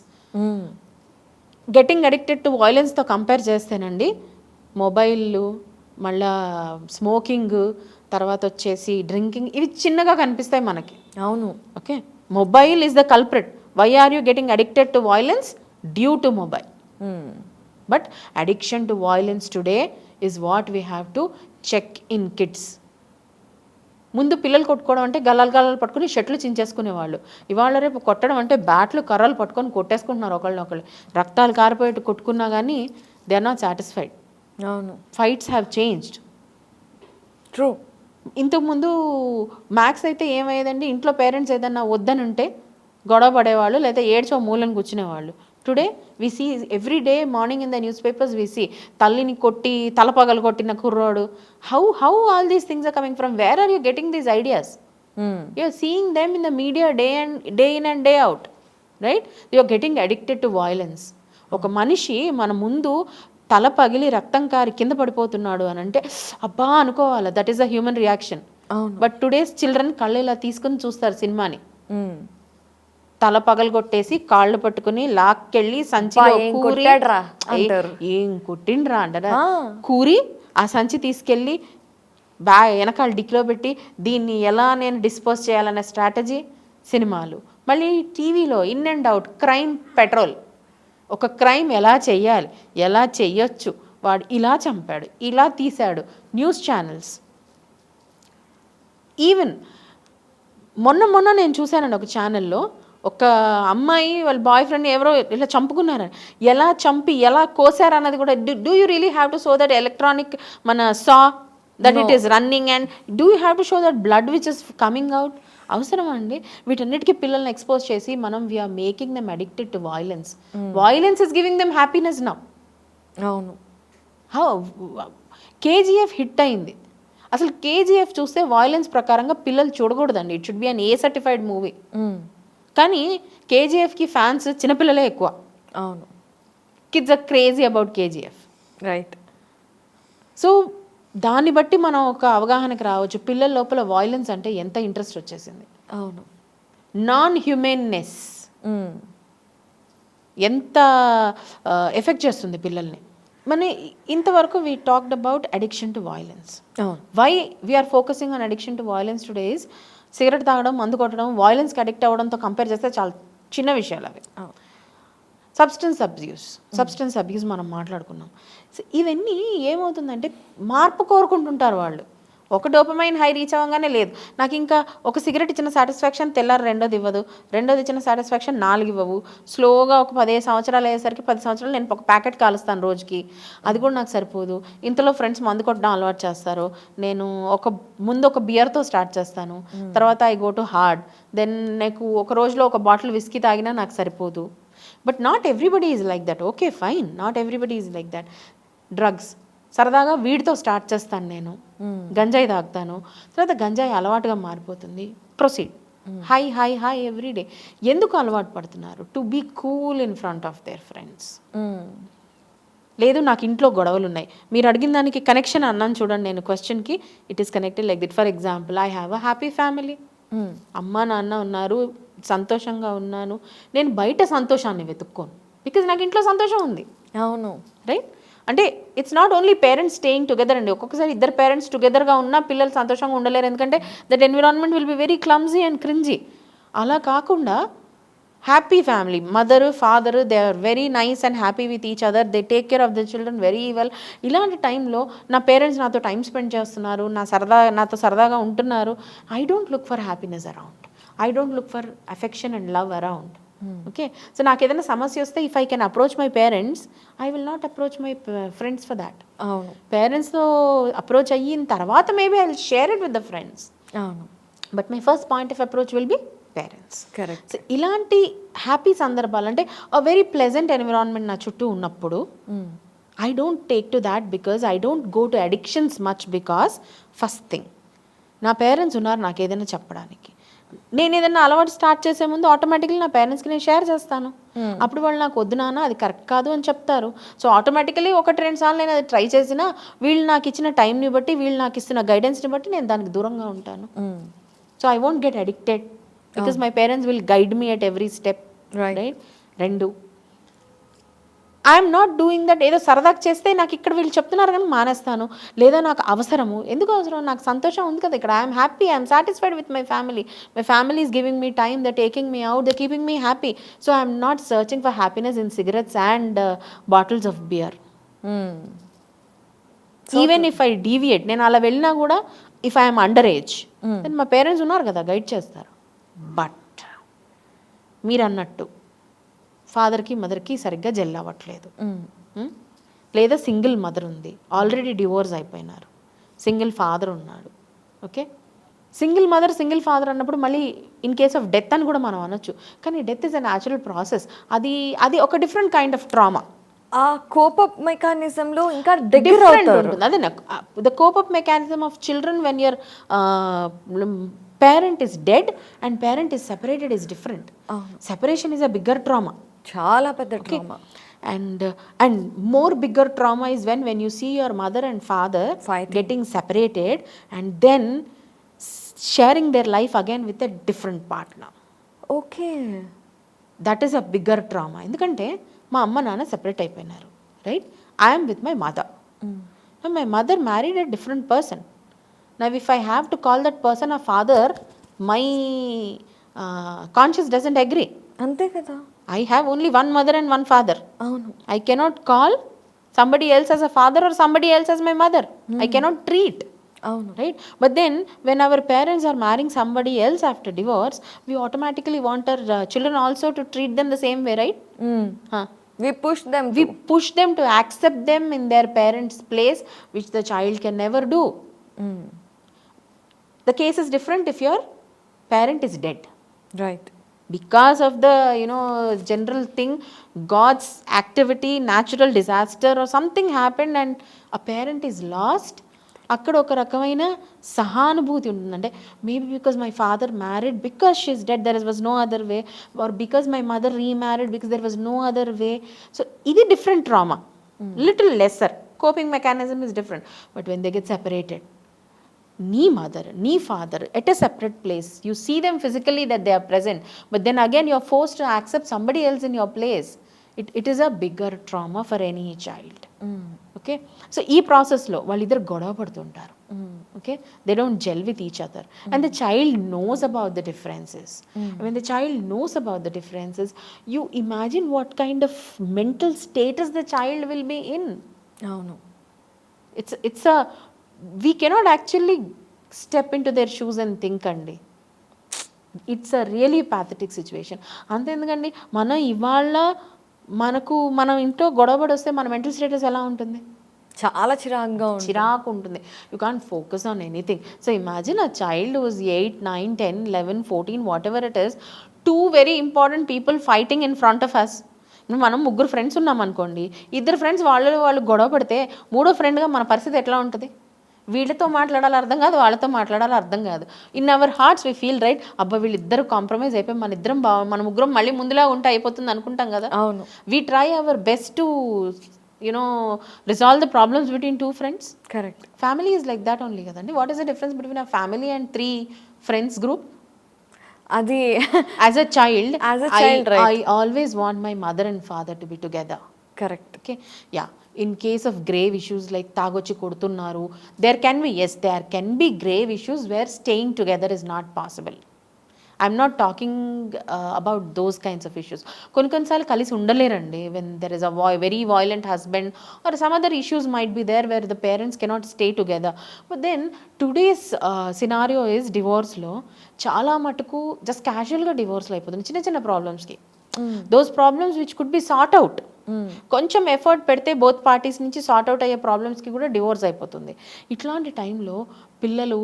Getting addicted to వాయిలెన్స్తో కంపేర్ చేస్తేనండి, మొబైల్లు, మళ్ళా స్మోకింగ్, తర్వాత వచ్చేసి డ్రింకింగ్, ఇవి చిన్నగా కనిపిస్తాయి మనకి. అవును. Okay, mobile is the culprit. Why are you getting addicted to violence? Due to mobile. But addiction to violence today is what we have to check in kids. ముందు పిల్లలు కొట్టుకోవడం అంటే గల్లాలు పట్టుకుని షర్ట్లు చించేసుకునేవాళ్ళు. ఇవాళ రేపు కొట్టడం అంటే బ్యాట్లు కర్రలు పట్టుకొని కొట్టేసుకుంటున్నారు ఒకళ్ళు. రక్తాలు కారిపోయేట్టు కొట్టుకున్నా కానీ దే ఆర్ నాట్ సాటిస్ఫైడ్. అవును. Fights have changed. ట్రూ. ఇంతకుముందు మ్యాథ్స్ అయితే ఏమయ్యేదండి, ఇంట్లో పేరెంట్స్ ఏదన్నా వద్దనుంటే గొడవ పడేవాళ్ళు, లేదా ఏడ్చో మూలను కూర్చునేవాళ్ళు. Today we see every day morning in the newspapers we see తల్లిని కొట్టి తలపగలు కొట్టిన కుర్రోడు. How all these things are coming from? Where are you getting these ideas? You are seeing them in the media day in and day out, right? You are getting addicted to violence. ఒక మనిషి మన ముందు తల పగిలి రక్తం కారి కింద పడిపోతున్నాడు అని అంటే అబ్బా అనుకోవాలి, that is a human reaction. But today's children కళ్ళు ఇలా తీసుకుని చూస్తారు సినిమాని. తల పగలగొట్టేసి కాళ్ళు పట్టుకుని లాక్కెళ్ళి సంచిలో కూరి, ఏం కొట్టిండ్రా అంటారా, కూరి ఆ సంచి తీసుకెళ్ళి బ్యాగ్ వెనకాల డిక్లో పెట్టి దీన్ని ఎలా నేను డిస్పోజ్ చేయాలనే స్ట్రాటజీ సినిమాలు. మళ్ళీ టీవీలో in and out crime petrol, ఒక క్రైమ్ ఎలా చెయ్యాలి, ఎలా చెయ్యొచ్చు, వాడు ఇలా చంపాడు, ఇలా తీశాడు, న్యూస్ ఛానల్స్. ఈవెన్ మొన్న నేను చూశానండి ఒక ఛానల్లో, ఒక అమ్మాయి వాళ్ళ బాయ్ ఫ్రెండ్ ఎవరో ఇలా చంపుకున్నారని, ఎలా చంపి ఎలా కోసారు అన్నది కూడా. Do you really have to show that electronic మన saw that it is running and do you have to show that blood which is coming out? అవసరమా అండి? వీటన్నిటికీ పిల్లల్ని ఎక్స్పోజ్ చేసి మనం we are making them addicted to violence. Violence is giving them happiness now. అవును. కేజీఎఫ్ హిట్ అయింది. అసలు కేజీఎఫ్ చూస్తే వైలెన్స్ ప్రకారంగా పిల్లలు చూడకూడదండి. It should be an A-certified movie. కానీ కేజీఎఫ్కి ఫ్యాన్స్ చిన్నపిల్లలే ఎక్కువ. అవును. Kids are crazy about KGF. Right. So దాన్ని బట్టి మనం ఒక అవగాహనకి రావచ్చు పిల్లల లోపల వైలెన్స్ అంటే ఎంత ఇంట్రెస్ట్ వచ్చేసింది. అవును. నాన్ హ్యూమెన్నెస్ ఎంత ఎఫెక్ట్ చేస్తుంది పిల్లల్ని. మన ఇంతవరకు we talked about addiction to violence. Why we're focusing on addiction to violence today is cigarette తాగడం, మందు కొట్టడం, వైలెన్స్కి అడిక్ట్ అవ్వడంతో కంపేర్ చేస్తే చాలా చిన్న విషయాలు అవి. సబ్స్టెన్స్ అబ్యూస్ మనం మాట్లాడుకున్నాం. సో ఇవన్నీ ఏమవుతుందంటే మార్పు కోరుకుంటుంటారు వాళ్ళు. ఒక డోపమైన్ హై రీచ్ అవ్వగానే లేదు నాకు ఇంకా ఒక సిగరెట్ ఇచ్చిన సాటిస్ఫాక్షన్ తెల్లారు రెండోది ఇవ్వదు, రెండోది ఇచ్చిన సాటిస్ఫాక్షన్ 4 ఇవ్వవు. స్లోగా ఒక 15 సంవత్సరాలు అయ్యేసరికి 10 సంవత్సరాలు నేను ఒక ప్యాకెట్ కాలుస్తాను రోజుకి, అది కూడా నాకు సరిపోదు. ఇంతలో ఫ్రెండ్స్ మందు కొట్టడం అలవాటు చేస్తారు, నేను ముందు ఒక బియర్తో స్టార్ట్ చేస్తాను, తర్వాత I go to hard, then నాకు ఒక రోజులో ఒక బాటిల్ విస్కీ తాగినా నాకు సరిపోదు. But not everybody is like that. Okay fine, not everybody is like that. Drugs సరదాగా వీడితో స్టార్ట్ చేస్తాను, నేను గంజాయి తాగుతాను, తర్వాత గంజాయి అలవాటుగా మారిపోతుంది, proceed high high high everyday. ఎందుకు అలవాటు పడుతున్నారు? To be cool in front of their friends. లేదు నాకు ఇంట్లో గొడవలు ఉన్నాయి, మీరు అడిగిన దానికి కనెక్షన్ అన్నాను చూడండి నేను క్వశ్చన్కి, it is connected like that. For example, I have a happy family, అమ్మ నాన్న ఉన్నారు, సంతోషంగా ఉన్నాను. నేను బయట సంతోషాన్ని వెతుక్కోను, బికాజ్ నాకు ఇంట్లో సంతోషం ఉంది. అవును. రైట్. అంటే it's not only parents staying together అండి. ఒక్కొక్కసారి ఇద్దరు పేరెంట్స్ టుగెదర్గా ఉన్నా పిల్లలు సంతోషంగా ఉండలేరు, ఎందుకంటే that environment will be very clumsy and cringy. అలా కాకుండా happy family, mother father, they are very nice and happy with each other, they take care of the children very well. ఇలాంటి టైంలో నా పేరెంట్స్ నాతో టైం స్పెండ్ చేస్తున్నారు, నాతో సరదాగా ఉంటున్నారు. I don't look for happiness around, I don't look for affection and love around. Okay. So నాకు ఏదైనా సమస్య వస్తే if I can approach my parents, I will not approach my friends for that. అవును. పేరెంట్స్తో అప్రోచ్ అయిన తర్వాత maybe I will share it with the friends. అవును. But my first point of approach will be parents. Correct. So ఇలాంటి హ్యాపీ సందర్భాలు అంటే అ వెరీ ప్లెజెంట్ ఎన్విరాన్మెంట్ నా చుట్టూ ఉన్నప్పుడు I don't take to that, because I don't go to addictions much, because first thing నా పేరెంట్స్ ఉన్నారు నాకు ఏదైనా చెప్పడానికి. నేను ఏదైనా అలవాటు స్టార్ట్ చేసే ముందు ఆటోమేటిక్లీ నా పేరెంట్స్కి నేను షేర్ చేస్తాను. అప్పుడు వాళ్ళు నాకు వద్దు నాన్న అది కరెక్ట్ కాదు అని చెప్తారు. సో ఆటోమేటికలీ 1-2 సార్లు నేను అది ట్రై చేసినా వీళ్ళు నాకు ఇచ్చిన టైంని బట్టి, వీళ్ళు నాకు ఇస్తున్న గైడెన్స్ని బట్టి నేను దానికి దూరంగా ఉంటాను. So I won't get addicted because my parents will guide me at every step. Right. 2, I'm not doing that. ఏదో సరదాగా చేస్తే నాకు ఇక్కడ వీళ్ళు చెప్తున్నారు కానీ మానేస్తాను, లేదా నాకు అవసరము. ఎందుకు అవసరం? నాకు సంతోషం ఉంది కదా ఇక్కడ. I'm happy, I'm satisfied with my family. My family is giving me time, the taking me out, the keeping me happy. So I'm not searching for happiness in cigarettes and bottles of beer. Even if I deviate, నేను అలా వెళ్ళినా కూడా if I'm under age, then మా పేరెంట్స్ ఉన్నారు కదా గైడ్ చేస్తారు. బట్ మీరు అన్నట్టు ఫాదర్కి మదర్కి సరిగ్గా జెల్ అవ్వట్లేదు, లేదా సింగిల్ మదర్ ఉంది, ఆల్రెడీ డివోర్స్ అయిపోయినారు, సింగిల్ ఫాదర్ ఉన్నాడు. Okay, single mother single father అన్నప్పుడు మళ్ళీ ఇన్ కేస్ ఆఫ్ డెత్ అని కూడా మనం అనొచ్చు. కానీ death is a natural process. అది ఒక డిఫరెంట్ కైండ్ ఆఫ్ ట్రామా. ఆ కోపప్ మెకానిజంలో ఇంకా దగ్గర ఉంటుంది. అదే the cope up mechanism of children when your parent is dead and parent is separated is different. Separation is a bigger trauma. చాలా పెద్ద trauma. And more bigger trauma is when you see your mother and father getting separated and then sharing their life again with a different partner. Okay. That is a bigger trauma. ఎందుకంటే మా అమ్మ నాన్న సెపరేట్ అయిపోయినారు, right? I'm with my mother. And my mother married a different person. Now, if I have to call that person a father, my conscience doesn't agree. అంతే కదా. I have only one mother and one father. అవును. I cannot call somebody else as a father or somebody else as my mother. I cannot treat. అవును. Right? But then, when our parents are marrying somebody else after divorce, we automatically want our children also to treat them the same way, right? Huh. We push them We push them to accept them in their parents' place, which the child can never do. The case is different if your parent is dead. Right. Because of the general thing, God's activity, natural disaster or something happened and a parent is lost, అక్కడ ఒక రకమైన సహానుభూతి ఉంటుంది. అంటే maybe because my father married because she is dead there was no other way, or because my mother remarried because there was no other way. So ఇది different trauma, little lesser, coping mechanism is different. But when they get separated, నీ మదర్, నీ father at a separate place, you see them physically that they are present, but then again you are forced to accept somebody else in your place. It is a bigger trauma for any child. Okay, so ఈ ప్రాసెస్లో వాళ్ళిద్దరు గొడవ పడుతుంటారు. Okay, they don't gel with each other and the child knows about the differences. When the child knows about the differences, you imagine what kind of mental status the child will be in. అవును. It's a, we cannot actually step into their shoes and think అండి. It's a really pathetic situation. అంతే ఎందుకండి, మనం ఇవాళ మనం ఇంట్లో గొడవపడి వస్తే మన మెంటల్ స్టేటస్ ఎలా ఉంటుంది? చాలా చిరాకు ఉంటుంది. You can't focus on anything. So imagine a child was 8, 9, 10, 11, 14 whatever it is, 2 very important people fighting in front of us. మనం 3 ఫ్రెండ్స్ ఉన్నాం అనుకోండి, 2 ఫ్రెండ్స్ వాళ్ళు గొడవ పడితే 3వ ఫ్రెండ్గా మన పరిస్థితి ఎట్లా ఉంటుంది? వీళ్ళతో మాట్లాడాలి అర్థం కాదు, వాళ్ళతో మాట్లాడాలి అర్థం కాదు. In our hearts we feel right, అబ్బా వీళ్ళిద్దరు కాంప్రమైజ్ అయిపోయి మన ముగ్గురం మళ్ళీ ముందులా ఉంటే అయిపోతుంది అనుకుంటాం కదా. అవును. We try our best to resolve the problems between 2 friends. Correct. Family is like that only కదండి. What is the difference between a family and 3 friends group? అది As a child, right. I always want my mother and father to be together. Correct. Okay, yeah. In case of grave issues like తాగొచ్చి కొడుతున్నారు, there can be grave issues where staying together is not possible. I'm not talking about those kinds of issues. కొన్నిసార్లు కలిసి ఉండలేరండి. when there is a very violent husband or some other issues might be there where the parents cannot stay together. But then today's scenario is divorce-లో చాలా మటుకు just casual-గా divorce-లో అయిపోతుంది చిన్న చిన్న ప్రాబ్లమ్స్కి. those problems which could be sought out, కొంచెం ఎఫర్ట్ పెడితే బోత్ పార్టీస్ నుంచి సార్ట్ అవుట్ అయ్యే ప్రాబ్లమ్స్కి కూడా డివోర్స్ అయిపోతుంది. ఇట్లాంటి టైంలో పిల్లలు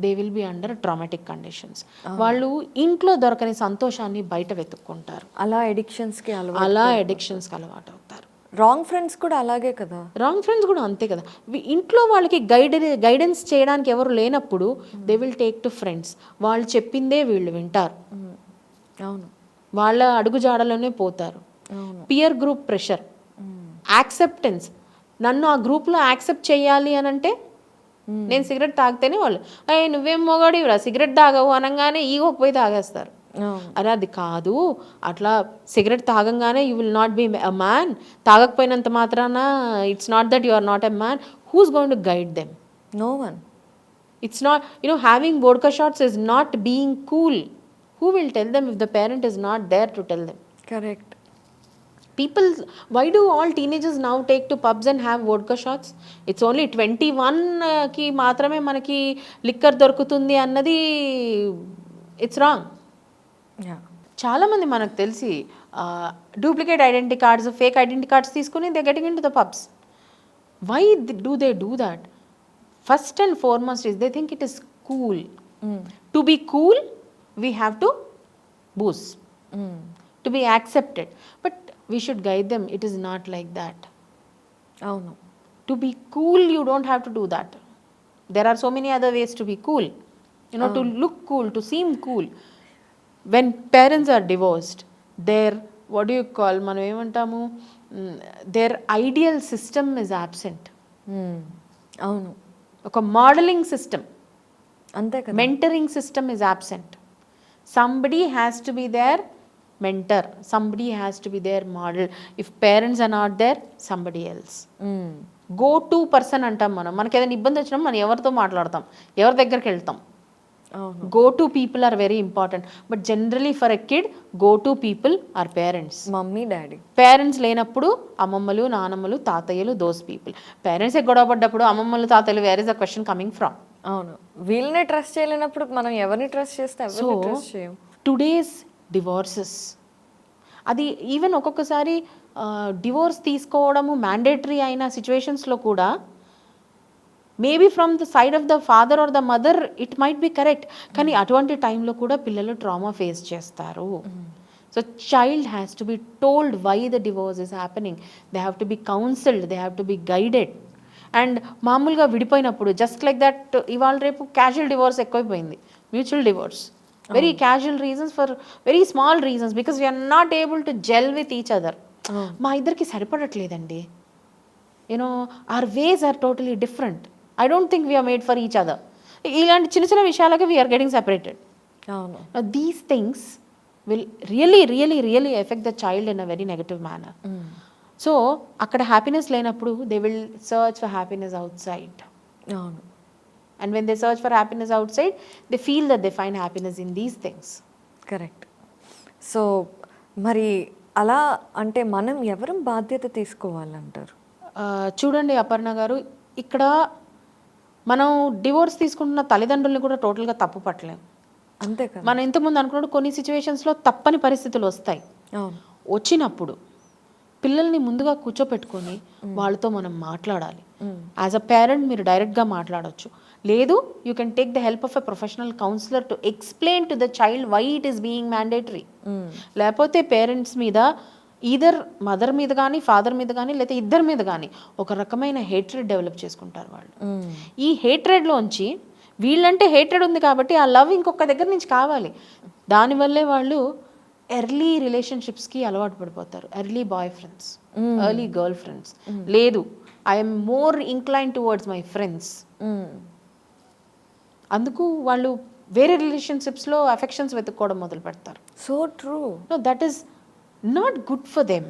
they will be under traumatic conditions. వాళ్ళు ఇంట్లో దొరకని సంతోషాన్ని బయట వెతుక్కుంటారు. అలా అడిక్షన్స్కి అలవాటు అవుతారు. రాంగ్ ఫ్రెండ్స్ కూడా అలాగే కదా. రాంగ్ ఫ్రెండ్స్ కూడా అంతే కదా. ఇంట్లో వాళ్ళకి గైడెన్స్ చేయడానికి ఎవరు లేనప్పుడు they will take to friends. వాళ్ళు చెప్పిందే వీళ్ళు వింటారు. అవును. వాళ్ళ అడుగుజాడలోనే పోతారు. Peer group pressure, acceptance. నన్ను ఆ గ్రూప్లో యాక్సెప్ట్ చేయాలి అని అంటే నేను సిగరెట్ తాగితేనే వాళ్ళు నువ్వేం మొగాడివిరా సిగరెట్ తాగవు అనగానే ఈగోకి పోయి తాగేస్తారు. అరే అది కాదు, అట్లా సిగరెట్ తాగంగానే you will not be a man, తాగకపోయినంత మాత్రాన it's not that you are not a man. Who's going to guide them? No one. It's not having vodka shots is not being cool. Who will tell them if the parent is not there to tell them? Correct. People, why do all teenagers now take to pubs and have vodka shots? It's only 21 ki మాత్రమే మనకి లిక్కర్ దొరుకుతుంది అన్నది ఇట్స్ రాంగ్. చాలా మంది మనకు తెలిసి duplicate identity cards, fake identity cards తీసుకుని they getting into the pubs. Why do they do that? First and foremost is they think it is cool. To be cool we have to booze to be accepted, but we should guide them. It is not like that. Avunu. To be cool you don't have to do that. There are so many other ways to be cool, to look cool, to seem cool. When parents are divorced, their what do you call మనం ఏమంటాము, their ideal system is absent. అవును. ఒక మోడలింగ్ సిస్టమ్, అంతే కదా, mentoring system is absent. Somebody has to be their mentor, somebody has to be their model. If parents are not there, somebody else. Go to person అంటాం మనం. మనకి ఏదైనా ఇబ్బంది వచ్చినప్పుడు మనం ఎవరితో మాట్లాడతాం, ఎవరి దగ్గరికి వెళ్తాం. అవును. Go to people are very important. But generally for a kid go to people are parents. Mummy daddy. Parents లేనప్పుడు అమ్మమ్మలు, నానమ్మలు, తాతయ్యలు, దోస్ పీపుల్. పేరెంట్సే గొడవ పడ్డప్పుడు అమ్మమ్మలు, తాతయ్యలు, where is the question coming from? అవును, వీళ్ళనే ట్రస్ట్ చేయలేనప్పుడు మనం ఎవరిని ట్రస్ట్ చేస్తే ఎవరిని ట్రస్ట్ చేయం. టుడేస్ డివోర్సెస్, అది ఈవెన్ ఒక్కొక్కసారి డివోర్స్ తీసుకోవడము మ్యాండేటరీ అయిన సిచ్యువేషన్స్లో కూడా maybe from the side of the father or the mother it might be correct, కానీ అటువంటి టైంలో కూడా పిల్లలు ట్రామా ఫేస్ చేస్తారు. So child has to be told why the divorce is happening, they have to be counselled, they have to be guided. And మామూలుగా విడిపోయినప్పుడు జస్ట్ లైక్ దట్ ఇవాళ రేపు క్యాజువల్ డివోర్స్ ఎక్కువైపోయింది, mutual divorce, very casual reasons for very small reasons because we are not able to gel with each other. మా ఇద్దరికి సరిపడట్లేదండి, you know our ways are totally different, I don't think we are made for each other. ఇలాంటి చిన్న చిన్న విషయాలకి వీఆర్ గెటింగ్ సెపరేటెడ్. అవును. These things will really really really affect the child in a very negative manner. So అక్కడ హ్యాపీనెస్ లేనప్పుడు they will search for happiness outside. అవును. And when they search for happiness outside, they feel that they find happiness in these things. Correct. So మరి అలా అంటే మనం ఎవరం బాధ్యత తీసుకోవాలంటారు? చూడండి అపర్ణ గారు, ఇక్కడ మనం డివోర్స్ తీసుకుంటున్న తల్లిదండ్రుల్ని కూడా టోటల్గా తప్పు పట్టలేము. అంతే కదా. మనం ఇంతకుముందు అనుకున్నట్టు కొన్ని సిచ్యువేషన్స్లో తప్పని పరిస్థితులు వస్తాయి. అవును. వచ్చినప్పుడు పిల్లల్ని ముందుగా కూర్చోపెట్టుకొని వాళ్ళతో మనం మాట్లాడాలి. యాజ్ అ పేరెంట్ మీరు డైరెక్ట్గా మాట్లాడవచ్చు, లేదు you can take the help of a professional counsellor to explain to the child why it is being mandatory. లేకపోతే పేరెంట్స్ మీద ఈదర్ మదర్ మీద కానీ ఫాదర్ మీద కానీ లేకపోతే ఇద్దరి మీద కానీ ఒక రకమైన హేట్రెడ్ డెవలప్ చేసుకుంటారు వాళ్ళు. ఈ హేట్రెడ్లోంచి వీళ్ళంటే హేట్రెడ్ ఉంది కాబట్టి ఆ లవ్ ఇంకొక దగ్గర నుంచి కావాలి, దానివల్లే వాళ్ళు ఎర్లీ రిలేషన్షిప్స్కి అలవాటు పడిపోతారు. Early boyfriends, early girlfriends, లేదు I'm more incline towards my friends. అందుకు వాళ్ళు వేరే రిలేషన్షిప్స్లో అఫెక్షన్స్ వెతుక్కోవడం మొదలు పెడతారు. So true. No, that is not good for them.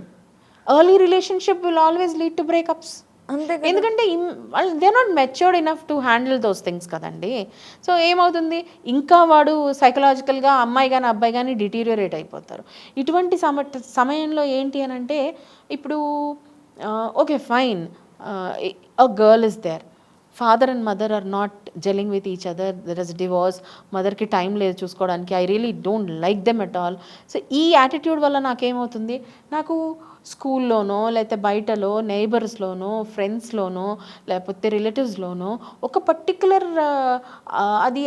Early relationship will always lead to breakups. అంతే. ఎందుకంటే వాళ్ళు they are not matured enough to handle those things కదండి. సో ఏమవుతుంది, ఇంకా వాడు సైకలాజికల్గా అమ్మాయి కానీ అబ్బాయి కానీ డిటీరియోరేట్ అయిపోతారు. ఇటువంటి సమయంలో ఏంటి అని అంటే, ఇప్పుడు okay fine, a girl is there, father and mother are not gelling with each other, there is divorce, మదర్కి టైం లేదు చూసుకోవడానికి, I really don't like them at all. So ఈ యాటిట్యూడ్ వల్ల నాకేమవుతుంది, నాకు స్కూల్లోనో లేకపోతే బయటలో నైబర్స్లోనో ఫ్రెండ్స్లోనో లేకపోతే రిలేటివ్స్లోనో ఒక పర్టిక్యులర్ అది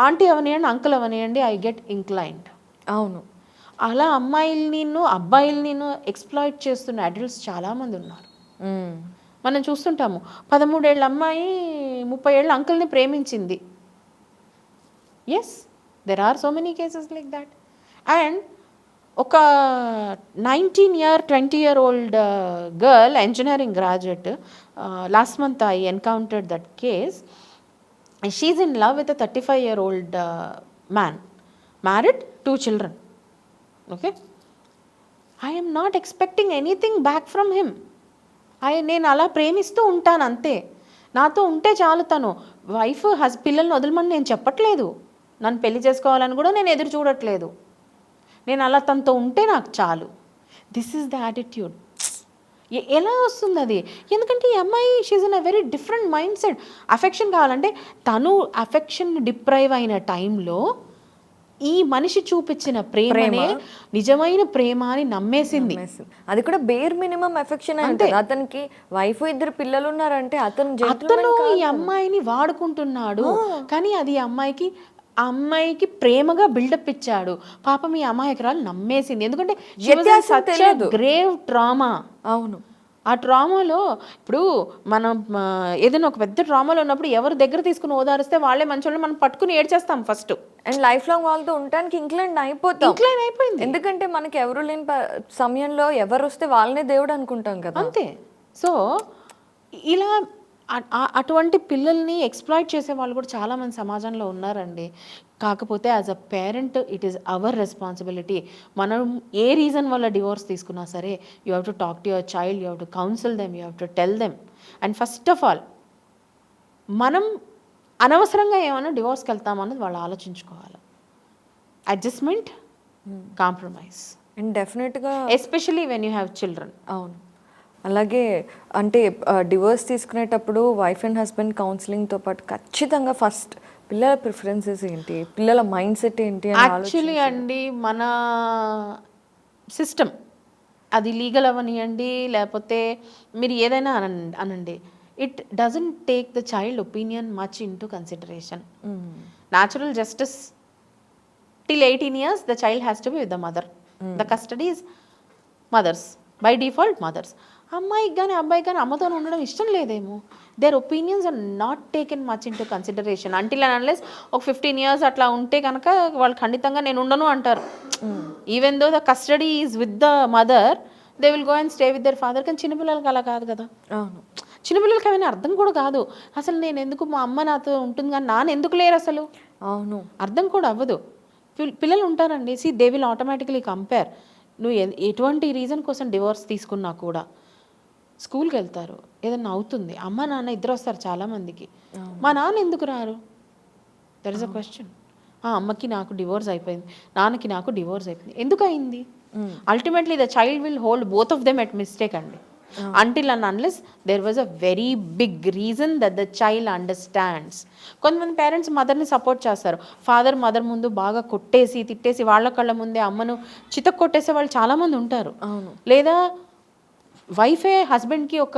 ఆంటీ అవనియండి అంకుల్ అవనియండి ఐ గెట్ ఇంక్లైన్డ్. అవును. అలా అమ్మాయిల్ని అబ్బాయిల్ని ఎక్స్ప్లాయిట్ చేస్తున్న అడల్ట్స్ చాలామంది ఉన్నారు. మనం చూస్తుంటాము, 13 ఏళ్ళ అమ్మాయి 30 ఏళ్ళ అంకుల్ని ప్రేమించింది. Yes, there are so many cases like that. And ఒక 20-year-old girl, engineering graduate, last month I encountered that case. She's in love with a 35-year-old man, married, 2 children. Okay, I am not expecting anything back from him. నేను అలా ప్రేమిస్తూ ఉంటాను అంతే, నాతో ఉంటే చాలు. తను వైఫ్ పిల్లల్ని వదలమని నేను చెప్పట్లేదు, నన్ను పెళ్లి చేసుకోవాలని కూడా నేను ఎదురు చూడట్లేదు, నేను అలా తనతో ఉంటే నాకు చాలు. This is the attitude. ఎలా వస్తుంది అది? ఎందుకంటే ఈ అమ్మాయి she's in a very different mind set. Affection కావాలంటే తను అఫెక్షన్ డిప్రైవ్ అయిన టైంలో ఈ మనిషి చూపించిన ప్రేమనే నిజమైన ప్రేమ అని నమ్మేసింది. అది కూడా బేర్ మినిమం అఫెక్షన్ అంటే. అతనికి వైఫ్ 2 పిల్లలు ఉన్నారంటే అతను ఈ అమ్మాయిని వాడుకుంటున్నాడు, కానీ అది అమ్మాయికి ప్రేమగా బిల్డప్ ఇచ్చాడు. పాపం ఈ అమ్మాయికరాలు నమ్మేసింది, ఎందుకంటే గ్రేవ్ ట్రామా. అవును. ఆ ట్రామాలో ఇప్పుడు మనం ఏదైనా ఒక పెద్ద ట్రామాలో ఉన్నప్పుడు ఎవరు దగ్గర తీసుకుని ఓదారిస్తే వాళ్ళే మంచోళ్ళు, మనం పట్టుకుని ఏడ్చేస్తాం ఫస్ట్. అండ్ లైఫ్ లాంగ్ వాళ్ళతో ఉండడానికి ఇంక్లైన్ అయిపోయింది. ఎందుకంటే మనకి ఎవరు లేని సమయంలో ఎవరు వస్తే వాళ్ళనే దేవుడు అనుకుంటాం కదా. అంతే. సో ఇలా అటువంటి పిల్లల్ని ఎక్స్ప్లాయిట్ చేసే వాళ్ళు కూడా చాలామంది సమాజంలో ఉన్నారండి. కాకపోతే as a parent it is our responsibility. మనం ఏ రీజన్ వల్ల డివోర్స్ తీసుకున్నా సరే, you have to talk to your child, you have to counsel them, you have to tell them. And first of all మనం అనవసరంగా ఏమైనా డివోర్స్కి వెళ్తామన్నది వాళ్ళు ఆలోచించుకోవాలి. అడ్జస్ట్మెంట్, కాంప్రమైజ్, అండ్ డెఫినెట్గా especially when you have children. అవును. అలాగే అంటే డివోర్స్ తీసుకునేటప్పుడు వైఫ్ అండ్ హస్బెండ్ కౌన్సిలింగ్తో పాటు ఖచ్చితంగా ఫస్ట్ పిల్లల ప్రిఫరెన్సెస్ ఏంటి, పిల్లల మైండ్ సెట్ ఏంటి అని యాక్చువల్లీ అండి మన సిస్టమ్ అది లీగల్ అవనియండి, లేకపోతే మీరు ఏదైనా అనండి, it doesn't take the child opinion much into consideration. Natural justice till 18 years the child has to be with the mother. The custody is mothers, by default mothers. అమ్మాయికి కానీ అబ్బాయికి కానీ అమ్మతో ఉండడం ఇష్టం లేదేమో, their opinions are not taken much into consideration until and unless ఒక 15 years అట్లా ఉంటే కనుక వాళ్ళు ఖండితంగా నేను ఉండను అంటారు. Even though the custody is with the mother, they will go and stay with their father. కానీ చిన్నపిల్లలకి అలా కాదు కదా. చిన్నపిల్లలకి ఏమైనా అర్థం కూడా కాదు. అసలు నేను ఎందుకు, మా అమ్మ నాతో ఉంటుంది కానీ నాన్న ఎందుకు లేరు అసలు, అవును అర్థం కూడా అవ్వదు. పిల్లలు ఉంటారండి, see they will automatically compare. నువ్వు ఎటువంటి రీజన్ కోసం డివోర్స్ తీసుకున్నా కూడా స్కూల్కి వెళ్తారు, ఏదన్నా అవుతుంది, అమ్మ నాన్న ఇద్దరు వస్తారు చాలామందికి, మా నాన్న ఎందుకు రారు, దట్ ఈస్ అ క్వశ్చన్. అమ్మకి నాకు డివోర్స్ అయిపోయింది, నాన్నకి నాకు డివోర్స్ అయిపోయింది, ఎందుకు అయింది? Ultimately the child will hold both of them at mistake అండి. Until and unless there was a very big reason that the child understands. కొంతమంది పేరెంట్స్ మదర్ని సపోర్ట్ చేస్తారు, ఫాదర్ మదర్ ముందు బాగా కొట్టేసి తిట్టేసి వాళ్ళ కళ్ళ ముందే అమ్మను చితక్ కొట్టేసే వాళ్ళు చాలామంది ఉంటారు. లేదా వైఫే హస్బెండ్కి ఒక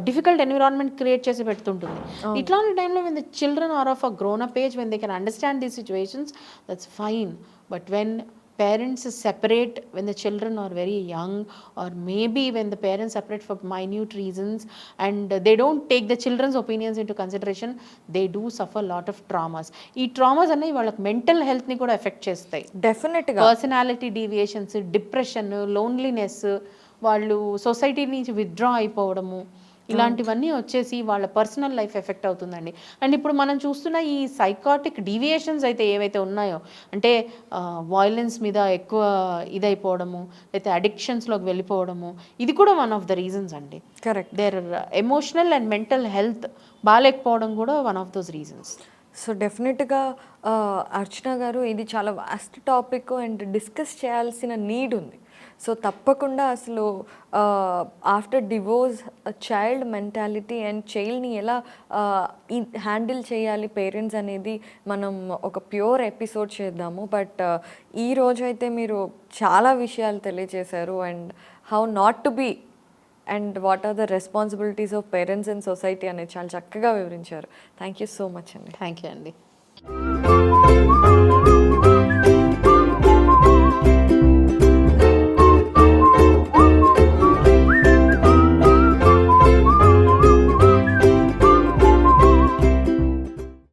డిఫికల్ట్ ఎన్విరాన్మెంట్ క్రియేట్ చేసి పెడుతుంటుంది. ఇట్లాంటి టైంలో when the children are of a grown up age, when they can understand these situations, that's fine. But when parents separate when the children are very young, or maybe when the parents separate for minute reasons and they don't take the children's opinions into consideration, they do suffer a lot of traumas. ee traumas anna vallaki mental health ni kuda affect chestayi. Definitely personality deviations, depression, loneliness, వాళ్ళు సొసైటీ నుంచి విత్డ్రా అయిపోవడము, ఇలాంటివన్నీ వచ్చేసి వాళ్ళ పర్సనల్ లైఫ్ ఎఫెక్ట్ అవుతుందండి. అండ్ ఇప్పుడు మనం చూస్తున్న ఈ సైకాటిక్ డీవియేషన్స్ అయితే ఏవైతే ఉన్నాయో, అంటే వైలెన్స్ మీద ఎక్కువ ఇదైపోవడము, లేకపోతే అడిక్షన్స్లోకి వెళ్ళిపోవడము, ఇది కూడా వన్ ఆఫ్ ద రీజన్స్ అండి. Correct. There emotional and mental health బాగాలేకపోవడం కూడా one of those reasons. So డెఫినెట్గా అర్చన గారు, ఇది చాలా వాస్ట్ టాపిక్ అండ్ డిస్కస్ చేయాల్సిన నీడ్ ఉంది. సో తప్పకుండా అసలు after divorce child mentality and చైల్డ్ని ఎలా హ్యాండిల్ చేయాలి పేరెంట్స్ అనేది మనం ఒక ప్యూర్ ఎపిసోడ్ చేద్దాము. బట్ ఈ రోజైతే మీరు చాలా విషయాలు తెలియజేశారు, and how not to be and what are the responsibilities of parents and society అనేది చాలా చక్కగా వివరించారు. థ్యాంక్ యూ సో మచ్ అండి. థ్యాంక్ యూ అండి.